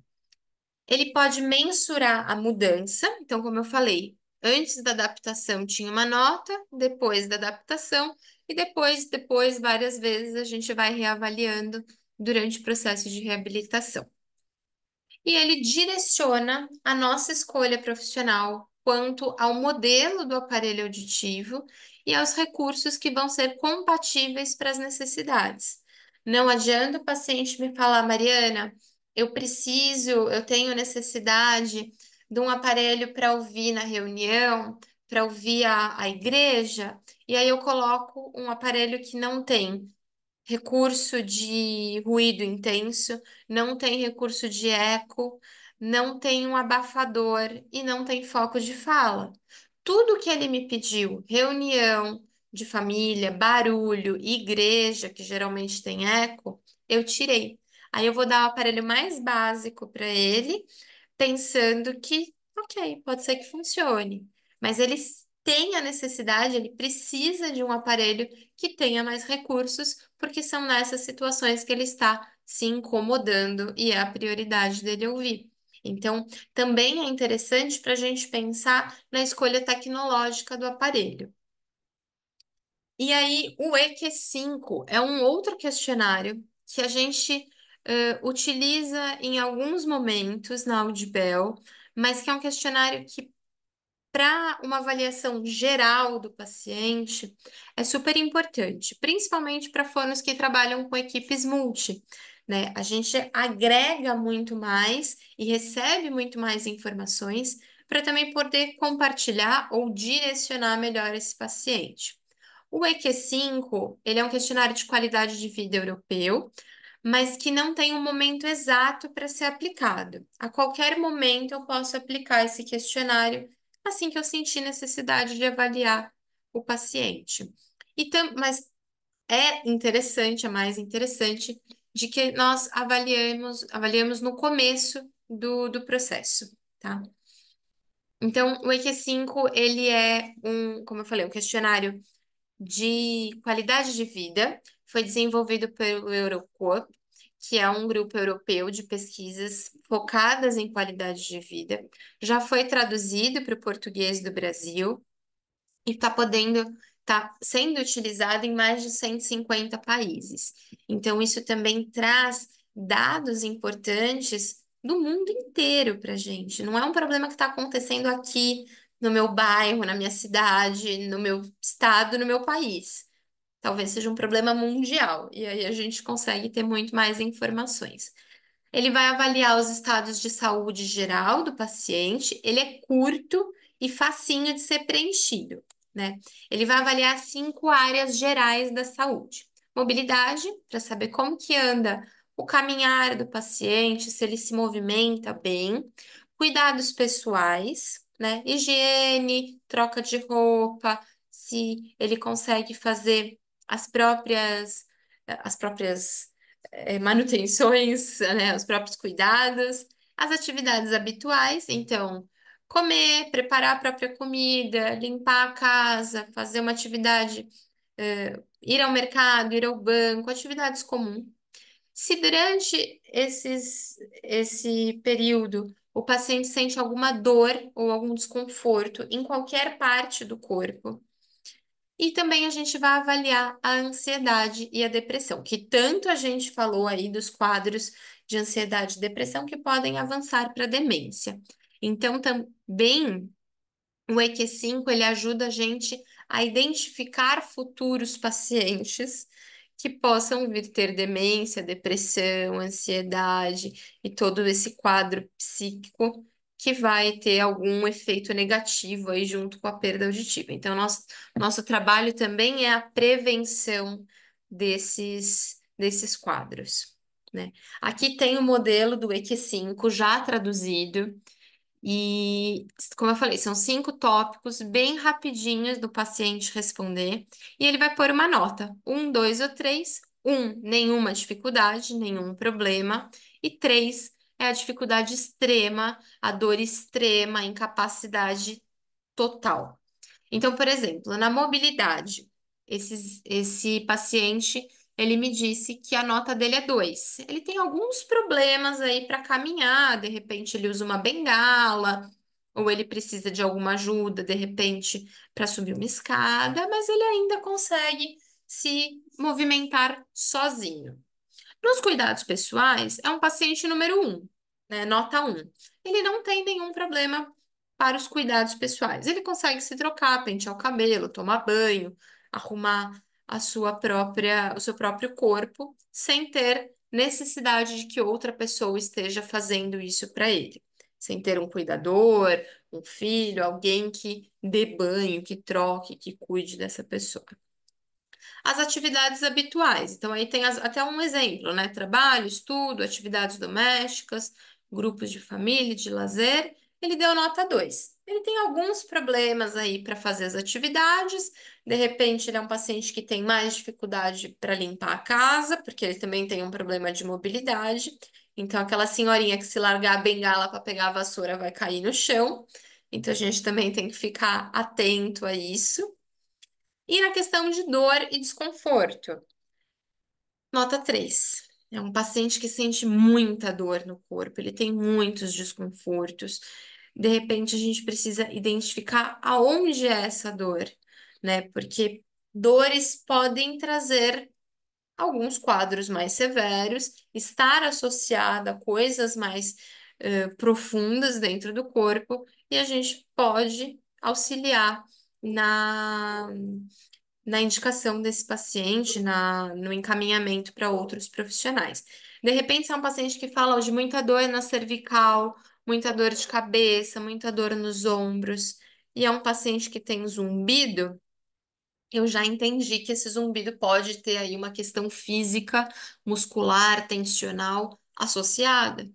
Ele pode mensurar a mudança, então, como eu falei, antes da adaptação tinha uma nota, depois da adaptação, e depois, várias vezes a gente vai reavaliando durante o processo de reabilitação. E ele direciona a nossa escolha profissional quanto ao modelo do aparelho auditivo e aos recursos que vão ser compatíveis para as necessidades. Não adianta o paciente me falar, Mariana, eu tenho necessidade de um aparelho para ouvir na reunião, para ouvir a igreja, e aí eu coloco um aparelho que não tem recurso de ruído intenso, não tem recurso de eco, não tem um abafador e não tem foco de fala. Tudo que ele me pediu, reunião de família, barulho, igreja, que geralmente tem eco, eu tirei. Aí eu vou dar o aparelho mais básico para ele, pensando que, ok, pode ser que funcione. Mas ele tem a necessidade, ele precisa de um aparelho que tenha mais recursos, porque são nessas situações que ele está se incomodando e é a prioridade dele ouvir. Então, também é interessante para a gente pensar na escolha tecnológica do aparelho. E aí, o EQ5 é um outro questionário que a gente utiliza em alguns momentos na Audibel, mas que é um questionário que para uma avaliação geral do paciente, é super importante, principalmente para fonos que trabalham com equipes multi, né? A gente agrega muito mais e recebe muito mais informações para também poder compartilhar ou direcionar melhor esse paciente. O EQ5, ele é um questionário de qualidade de vida europeu, mas que não tem um momento exato para ser aplicado. A qualquer momento eu posso aplicar esse questionário assim que eu sentir necessidade de avaliar o paciente. Mas é interessante, é mais interessante, de que nós avaliamos no começo do processo, tá? Então, o EQ5, ele é como eu falei, um questionário de qualidade de vida, foi desenvolvido pelo Eurocorp, que é um grupo europeu de pesquisas focadas em qualidade de vida. Já foi traduzido para o português do Brasil e tá sendo utilizado em mais de 150 países. Então, isso também traz dados importantes do mundo inteiro para a gente. Não é um problema que está acontecendo aqui no meu bairro, na minha cidade, no meu estado, no meu país. Talvez seja um problema mundial, e aí a gente consegue ter muito mais informações. Ele vai avaliar os estados de saúde geral do paciente, ele é curto e facinho de ser preenchido, né? Ele vai avaliar 5 áreas gerais da saúde. Mobilidade, para saber como que anda o caminhar do paciente, se ele se movimenta bem. Cuidados pessoais, né? Higiene, troca de roupa, se ele consegue fazer as próprias manutenções, né, os próprios cuidados, as atividades habituais, então, comer, preparar a própria comida, limpar a casa, fazer uma atividade, ir ao mercado, ir ao banco, atividades comuns. Se durante esse período o paciente sente alguma dor ou algum desconforto em qualquer parte do corpo, e também a gente vai avaliar a ansiedade e a depressão, que tanto a gente falou aí dos quadros de ansiedade e depressão que podem avançar para demência. Então, também o EQ5 ele ajuda a gente a identificar futuros pacientes que possam vir ter demência, depressão, ansiedade e todo esse quadro psíquico que vai ter algum efeito negativo aí junto com a perda auditiva. Então, nosso trabalho também é a prevenção desses quadros. né? Aqui tem o modelo do EQ5 já traduzido. E, como eu falei, são 5 tópicos bem rapidinhos do paciente responder. E ele vai pôr uma nota: 1, 2 ou 3. 1, nenhuma dificuldade, nenhum problema. E 3 é a dificuldade extrema, a dor extrema, a incapacidade total. Então, por exemplo, na mobilidade, esse paciente, ele me disse que a nota dele é 2. Ele tem alguns problemas aí para caminhar, de repente ele usa uma bengala, ou ele precisa de alguma ajuda, de repente, para subir uma escada, mas ele ainda consegue se movimentar sozinho. Nos cuidados pessoais, é um paciente número 1, né? Nota 1. Ele não tem nenhum problema para os cuidados pessoais. Ele consegue se trocar, pentear o cabelo, tomar banho, arrumar o seu próprio corpo, sem ter necessidade de que outra pessoa esteja fazendo isso para ele. Sem ter um cuidador, um filho, alguém que dê banho, que troque, que cuide dessa pessoa. As atividades habituais. Então, aí tem até um exemplo, né? Trabalho, estudo, atividades domésticas, grupos de família, de lazer. Ele deu nota 2. Ele tem alguns problemas aí para fazer as atividades. De repente, ele é um paciente que tem mais dificuldade para limpar a casa, porque ele também tem um problema de mobilidade. Então, aquela senhorinha que se largar a bengala para pegar a vassoura vai cair no chão. Então, a gente também tem que ficar atento a isso. E na questão de dor e desconforto, nota 3. É um paciente que sente muita dor no corpo, ele tem muitos desconfortos. De repente, a gente precisa identificar aonde é essa dor, né? Porque dores podem trazer alguns quadros mais severos, estar associada a coisas mais profundas dentro do corpo, e a gente pode auxiliar na na indicação desse paciente, no encaminhamento para outros profissionais. De repente, se é um paciente que fala de muita dor na cervical, muita dor de cabeça, muita dor nos ombros, e é um paciente que tem zumbido, eu já entendi que esse zumbido pode ter aí uma questão física, muscular, tensional associada,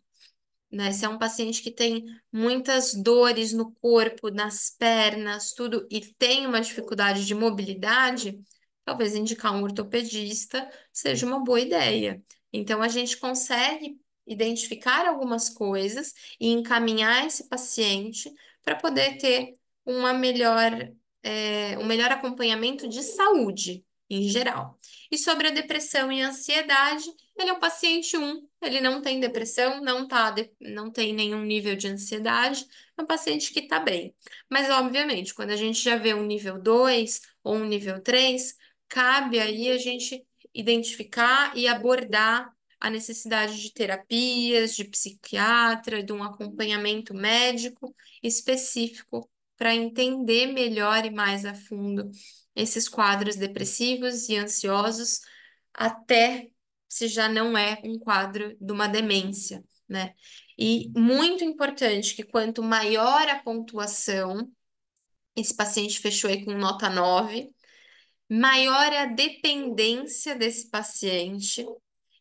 né? Se é um paciente que tem muitas dores no corpo, nas pernas, tudo, e tem uma dificuldade de mobilidade, talvez indicar um ortopedista seja uma boa ideia. Então, a gente consegue identificar algumas coisas e encaminhar esse paciente para poder ter uma um melhor acompanhamento de saúde em geral. E sobre a depressão e a ansiedade, ele é um paciente 1, ele não tem depressão, não tem nenhum nível de ansiedade, é um paciente que está bem. Mas, obviamente, quando a gente já vê um nível 2 ou um nível 3, cabe aí a gente identificar e abordar a necessidade de terapias, de psiquiatra, de um acompanhamento médico específico para entender melhor e mais a fundo esses quadros depressivos e ansiosos, até se já não é um quadro de uma demência, né? E muito importante que quanto maior a pontuação, esse paciente fechou aí com nota 9, maior é a dependência desse paciente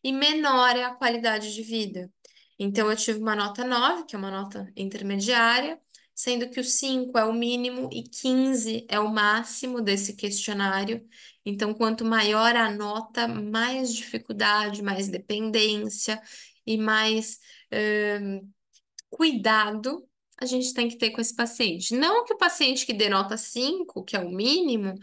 e menor é a qualidade de vida. Então, eu tive uma nota 9, que é uma nota intermediária, sendo que o 5 é o mínimo e 15 é o máximo desse questionário. Então, quanto maior a nota, mais dificuldade, mais dependência e mais cuidado a gente tem que ter com esse paciente. Não que o paciente que dê nota 5, que é o mínimo,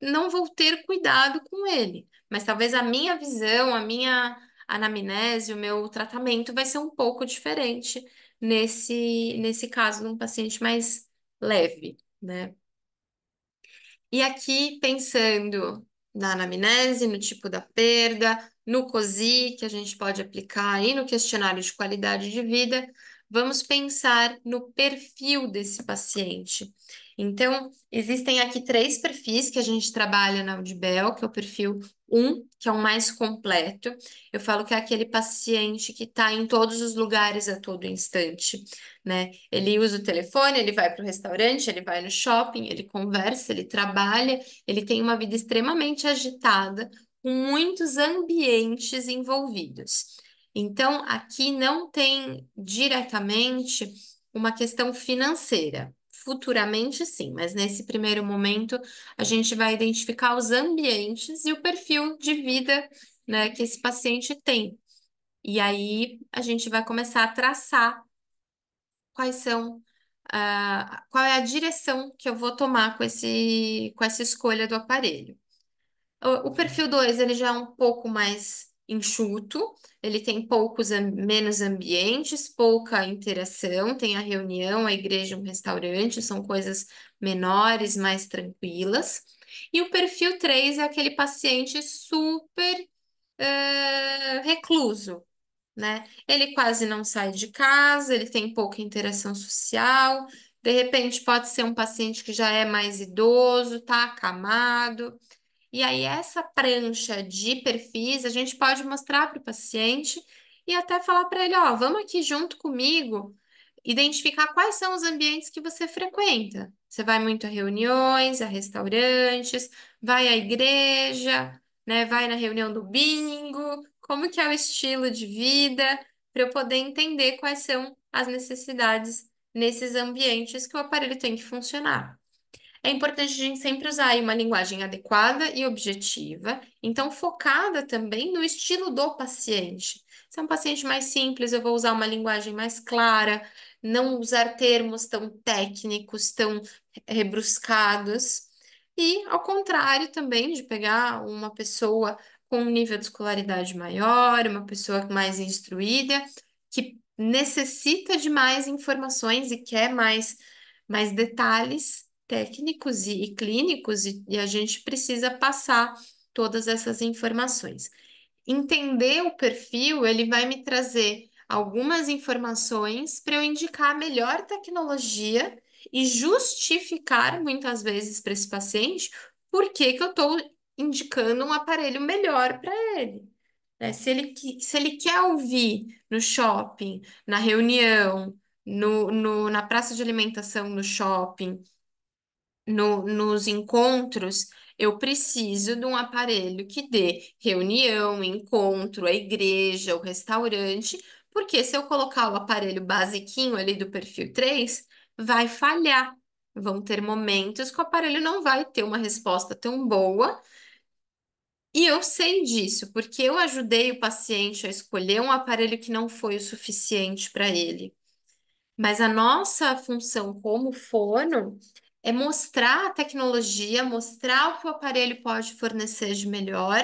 não vou ter cuidado com ele, mas talvez a minha visão, a minha anamnese, o meu tratamento vai ser um pouco diferente nesse caso de um paciente mais leve, né? E aqui, pensando na anamnese, no tipo da perda, no COSI, que a gente pode aplicar aí no questionário de qualidade de vida, vamos pensar no perfil desse paciente. Então, existem aqui 3 perfis que a gente trabalha na Udibel, que é o perfil 1, que é o mais completo. Eu falo que é aquele paciente que está em todos os lugares a todo instante, né? Ele usa o telefone, ele vai para o restaurante, ele vai no shopping, ele conversa, ele trabalha, ele tem uma vida extremamente agitada, com muitos ambientes envolvidos. Então, aqui não tem diretamente uma questão financeira. Futuramente, sim, mas nesse primeiro momento a gente vai identificar os ambientes e o perfil de vida, né, que esse paciente tem. E aí a gente vai começar a traçar quais são, qual é a direção que eu vou tomar com essa escolha do aparelho. O perfil 2 ele já é um pouco mais enxuto, ele tem menos ambientes, pouca interação, tem a reunião, a igreja, um restaurante, são coisas menores, mais tranquilas. E o perfil 3 é aquele paciente super recluso, né? Ele quase não sai de casa, ele tem pouca interação social. De repente, pode ser um paciente que já é mais idoso, tá acamado. E aí, essa prancha de perfis, a gente pode mostrar para o paciente e até falar para ele: ó, vamos aqui junto comigo, identificar quais são os ambientes que você frequenta. Você vai muito a reuniões, a restaurantes, vai à igreja, né? Vai na reunião do bingo, como que é o estilo de vida, para eu poder entender quais são as necessidades nesses ambientes que o aparelho tem que funcionar. É importante a gente sempre usar aí uma linguagem adequada e objetiva, então focada também no estilo do paciente. Se é um paciente mais simples, eu vou usar uma linguagem mais clara, não usar termos tão técnicos, tão rebruscados. E, ao contrário, também de pegar uma pessoa com um nível de escolaridade maior, uma pessoa mais instruída, que necessita de mais informações e quer mais detalhes técnicos e clínicos, e a gente precisa passar todas essas informações. Entender o perfil, ele vai me trazer algumas informações para eu indicar a melhor tecnologia e justificar muitas vezes para esse paciente por que que eu estou indicando um aparelho melhor para ele. Né? Se ele quer ouvir no shopping, na reunião, na praça de alimentação no shopping, nos encontros, eu preciso de um aparelho que dê reunião, encontro, a igreja, o restaurante, porque se eu colocar o aparelho basiquinho ali do perfil 3, vai falhar. Vão ter momentos que o aparelho não vai ter uma resposta tão boa. E eu sei disso, porque eu ajudei o paciente a escolher um aparelho que não foi o suficiente para ele. Mas a nossa função como fono é mostrar a tecnologia, mostrar o que o aparelho pode fornecer de melhor.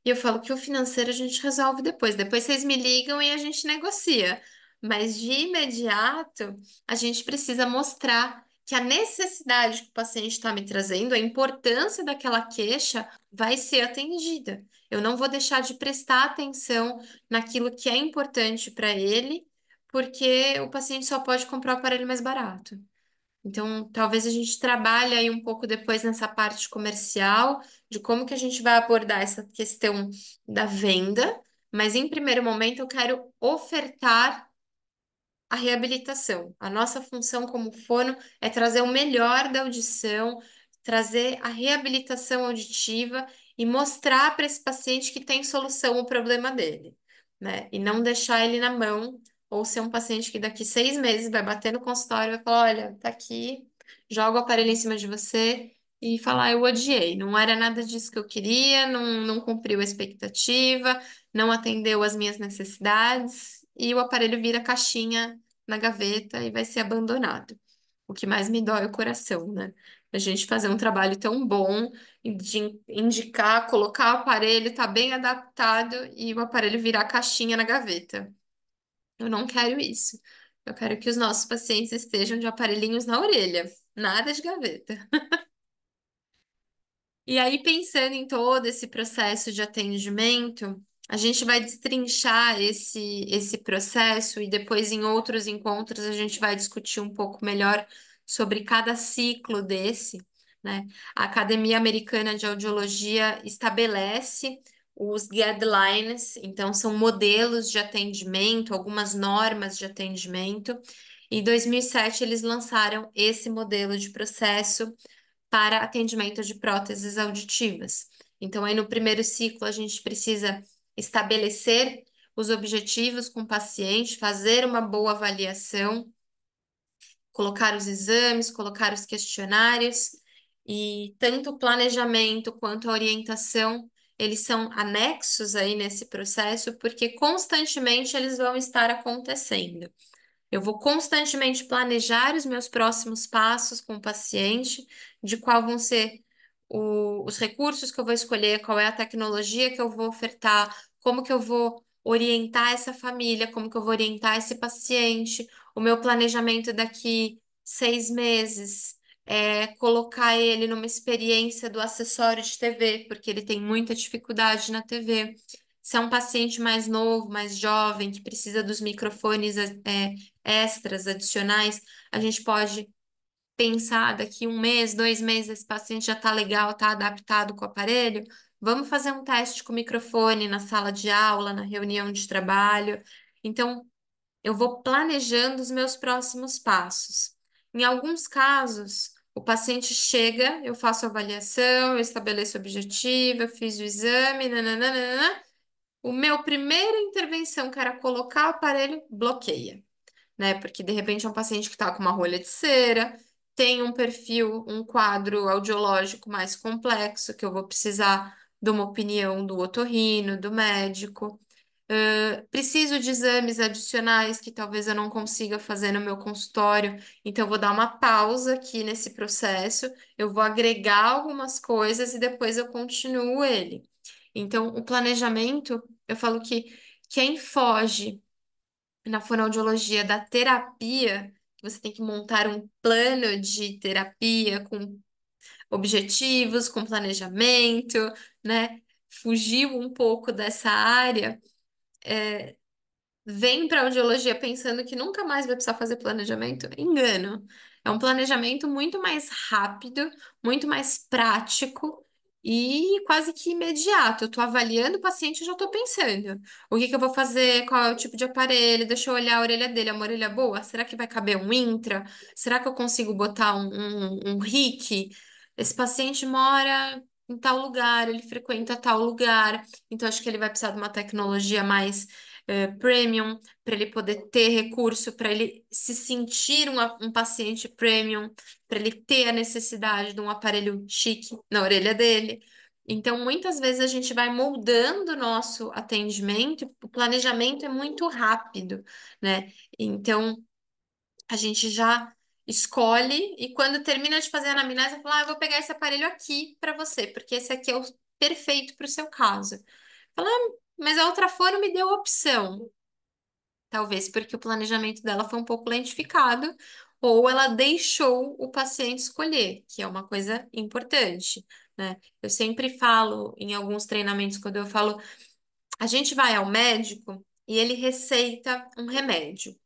E eu falo que o financeiro a gente resolve depois. Depois vocês me ligam e a gente negocia. Mas de imediato, a gente precisa mostrar que a necessidade que o paciente está me trazendo, a importância daquela queixa vai ser atendida. Eu não vou deixar de prestar atenção naquilo que é importante para ele, porque o paciente só pode comprar o aparelho mais barato. Então, talvez a gente trabalhe aí um pouco depois nessa parte comercial, de como que a gente vai abordar essa questão da venda, mas em primeiro momento eu quero ofertar a reabilitação. A nossa função como fono é trazer o melhor da audição, trazer a reabilitação auditiva e mostrar para esse paciente que tem solução o problema dele, né? E não deixar ele na mão, ou ser um paciente que daqui 6 meses vai bater no consultório e vai falar: olha, tá aqui, joga o aparelho em cima de você. E falar, eu odiei, não era nada disso que eu queria, não cumpriu a expectativa, não atendeu às minhas necessidades, e o aparelho vira caixinha na gaveta e vai ser abandonado. O que mais me dói é o coração, né? A gente fazer um trabalho tão bom de indicar, colocar o aparelho, tá bem adaptado e o aparelho virar caixinha na gaveta. Eu não quero isso. Eu quero que os nossos pacientes estejam de aparelhinhos na orelha, nada de gaveta. E aí, pensando em todo esse processo de atendimento, a gente vai destrinchar esse processo e depois, em outros encontros, a gente vai discutir um pouco melhor sobre cada ciclo desse, né? A Academia Americana de Audiologia estabelece os guidelines, então são modelos de atendimento, algumas normas de atendimento. Em 2007, eles lançaram esse modelo de processo para atendimento de próteses auditivas. Então, aí no primeiro ciclo, a gente precisa estabelecer os objetivos com o paciente, fazer uma boa avaliação, colocar os exames, colocar os questionários, e tanto o planejamento quanto a orientação, eles são anexos aí nesse processo, porque constantemente eles vão estar acontecendo. Eu vou constantemente planejar os meus próximos passos com o paciente, de qual vão ser os recursos que eu vou escolher, qual é a tecnologia que eu vou ofertar, como que eu vou orientar essa família, como que eu vou orientar esse paciente, o meu planejamento daqui 6 meses. É colocar ele numa experiência do acessório de TV, porque ele tem muita dificuldade na TV. Se é um paciente mais novo, mais jovem, que precisa dos microfones, extras, adicionais, a gente pode pensar daqui 1 mês, 2 meses, esse paciente já está legal, está adaptado com o aparelho. Vamos fazer um teste com o microfone na sala de aula, na reunião de trabalho. Então, eu vou planejando os meus próximos passos. Em alguns casos, o paciente chega, eu faço a avaliação, eu estabeleço o objetivo, eu fiz o exame, nananana. O meu primeira intervenção, que era colocar o aparelho, bloqueia, né? Porque de repente é um paciente que está com uma rolha de cera, tem um perfil, um quadro audiológico mais complexo, que eu vou precisar de uma opinião do otorrino, do médico. Preciso de exames adicionais que talvez eu não consiga fazer no meu consultório, então eu vou dar uma pausa aqui nesse processo, eu vou agregar algumas coisas e depois eu continuo ele. Então, o planejamento, eu falo que quem foge na fonoaudiologia da terapia, que você tem que montar um plano de terapia com objetivos, com planejamento, né? Fugiu um pouco dessa área, vem para a audiologia pensando que nunca mais vai precisar fazer planejamento, engano. É um planejamento muito mais rápido, muito mais prático e quase que imediato. Eu estou avaliando o paciente e já estou pensando. O que que eu vou fazer? Qual é o tipo de aparelho? Deixa eu olhar a orelha dele. É uma orelha boa? Será que vai caber um intra? Será que eu consigo botar um RIC? Esse paciente mora em tal lugar, ele frequenta tal lugar, então acho que ele vai precisar de uma tecnologia mais premium, para ele poder ter recurso, para ele se sentir um paciente premium, para ele ter a necessidade de um aparelho chique na orelha dele. Então, muitas vezes a gente vai moldando o nosso atendimento, o planejamento é muito rápido, né? Então, a gente já escolhe e quando termina de fazer a anamnese, fala, eu vou pegar esse aparelho aqui para você, porque esse aqui é o perfeito para o seu caso. Fala, mas a outra fono me deu opção. Talvez porque o planejamento dela foi um pouco lentificado, ou ela deixou o paciente escolher, que é uma coisa importante, né? Eu sempre falo em alguns treinamentos, quando eu falo, a gente vai ao médico e ele receita um remédio.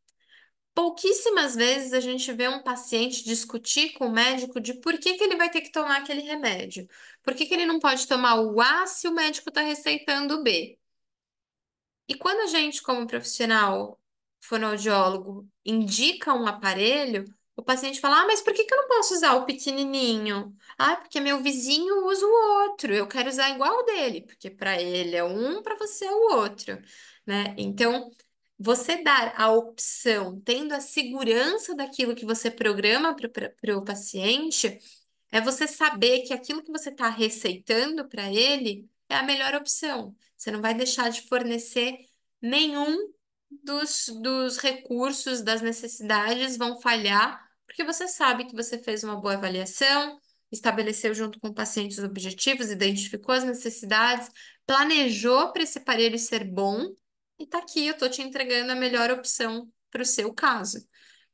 Pouquíssimas vezes a gente vê um paciente discutir com o médico de por que que ele vai ter que tomar aquele remédio. Por que que ele não pode tomar o A se o médico está receitando o B? E quando a gente, como profissional fonoaudiólogo, indica um aparelho, o paciente fala: Ah, mas por que que eu não posso usar o pequenininho? Ah, porque meu vizinho usa o outro, eu quero usar igual o dele, porque para ele é um, para você é o outro, né? Então, você dar a opção, tendo a segurança daquilo que você programa para o paciente, é você saber que aquilo que você está receitando para ele é a melhor opção. Você não vai deixar de fornecer nenhum dos recursos, das necessidades vão falhar, porque você sabe que você fez uma boa avaliação, estabeleceu junto com o paciente os objetivos, identificou as necessidades, planejou para esse aparelho ser bom, e tá aqui, eu estou te entregando a melhor opção para o seu caso.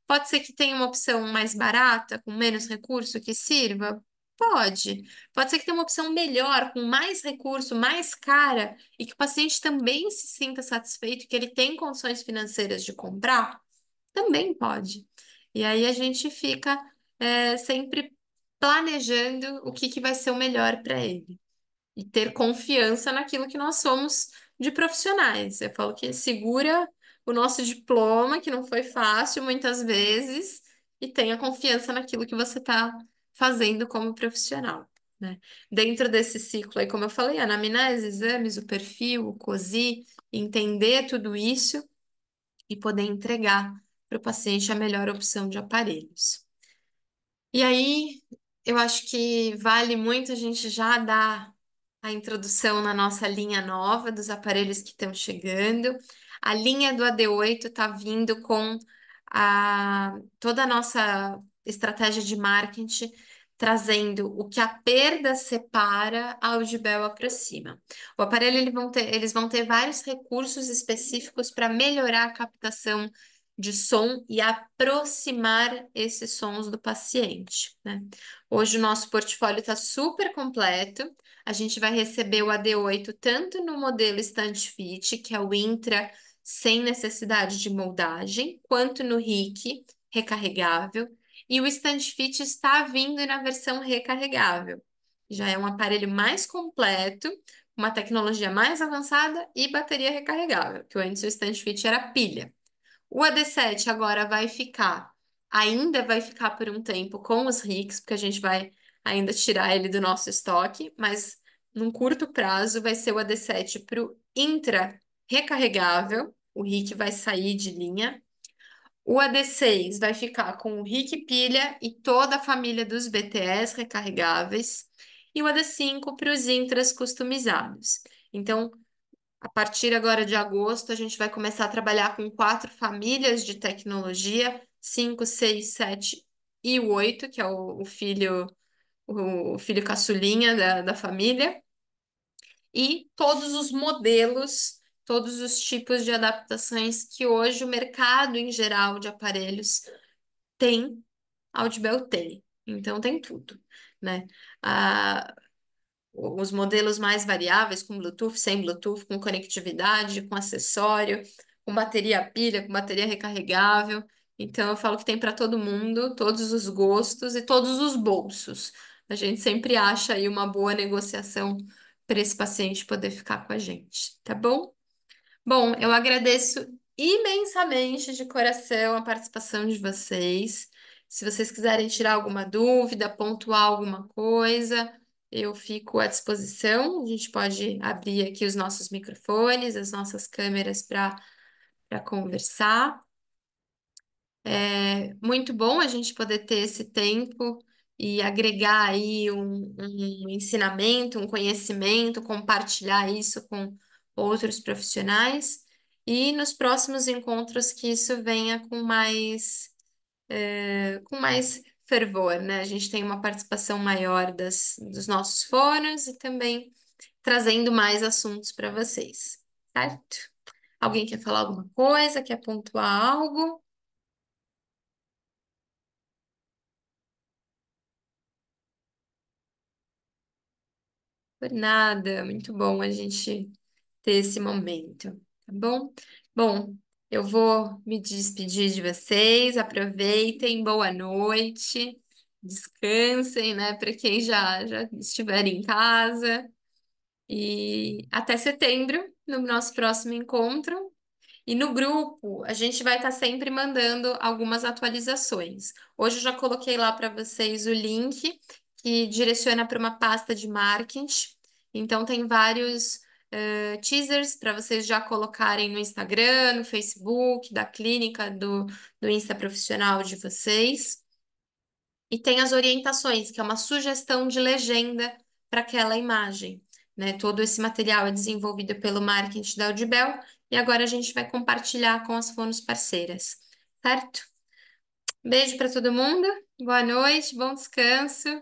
Pode ser que tenha uma opção mais barata, com menos recurso, que sirva? Pode. Pode ser que tenha uma opção melhor, com mais recurso, mais cara, e que o paciente também se sinta satisfeito, que ele tem condições financeiras de comprar? Também pode. E aí a gente fica, sempre planejando o que que vai ser o melhor para ele e ter confiança naquilo que nós somos de profissionais. Eu falo que segura o nosso diploma, que não foi fácil muitas vezes, e tenha confiança naquilo que você está fazendo como profissional. né? Dentro desse ciclo aí, como eu falei, anamnese, exames, o perfil, o COSI, entender tudo isso e poder entregar para o paciente a melhor opção de aparelhos. E aí, eu acho que vale muito a gente já dar a introdução na nossa linha nova dos aparelhos que estão chegando. A linha do AD8 está vindo com toda a nossa estratégia de marketing, trazendo o que a perda separa, a Audibel aproxima. O aparelho eles vão ter vários recursos específicos para melhorar a captação de som e aproximar esses sons do paciente, né? Hoje o nosso portfólio está super completo. A gente vai receber o AD8 tanto no modelo Stand Fit, que é o Intra sem necessidade de moldagem, quanto no RIC recarregável. E o Stand Fit está vindo na versão recarregável. Já é um aparelho mais completo, uma tecnologia mais avançada e bateria recarregável, que antes o Stand Fit era pilha. O AD7 agora ainda vai ficar por um tempo com os RICs, porque a gente vai ainda tirar ele do nosso estoque, mas num curto prazo vai ser o AD7 para o intra recarregável, o RIC vai sair de linha. O AD6 vai ficar com o RIC pilha e toda a família dos BTS recarregáveis. E o AD5 para os intras customizados. Então, a partir agora de agosto, a gente vai começar a trabalhar com 4 famílias de tecnologia, 5, 6, 7 e o 8, que é o filho caçulinha da família, e todos os modelos, todos os tipos de adaptações que hoje o mercado em geral de aparelhos tem, a Audibel tem. Então tem tudo, né? Ah, os modelos mais variáveis, com Bluetooth, sem Bluetooth, com conectividade, com acessório, com bateria pilha, com bateria recarregável. Então, eu falo que tem para todo mundo, todos os gostos e todos os bolsos. A gente sempre acha aí uma boa negociação para esse paciente poder ficar com a gente, tá bom? Bom, eu agradeço imensamente de coração a participação de vocês. Se vocês quiserem tirar alguma dúvida, pontuar alguma coisa, eu fico à disposição. A gente pode abrir aqui os nossos microfones, as nossas câmeras para conversar. É muito bom a gente poder ter esse tempo e agregar aí um ensinamento, um conhecimento, compartilhar isso com outros profissionais e nos próximos encontros que isso venha com mais fervor, né? A gente tem uma participação maior dos nossos fóruns e também trazendo mais assuntos para vocês, certo? Alguém quer falar alguma coisa? Quer pontuar algo? Por nada, muito bom a gente ter esse momento, tá bom? Bom, eu vou me despedir de vocês, aproveitem, boa noite, descansem, né? Para quem já estiver em casa, e até setembro, no nosso próximo encontro. E no grupo, a gente vai estar sempre mandando algumas atualizações. Hoje eu já coloquei lá para vocês o link que direciona para uma pasta de marketing. Então, tem vários teasers para vocês já colocarem no Instagram, no Facebook, da clínica, do Insta profissional de vocês. E tem as orientações, que é uma sugestão de legenda para aquela imagem, né? Todo esse material é desenvolvido pelo marketing da Audibel e agora a gente vai compartilhar com as fonos parceiras, certo? Beijo para todo mundo, boa noite, bom descanso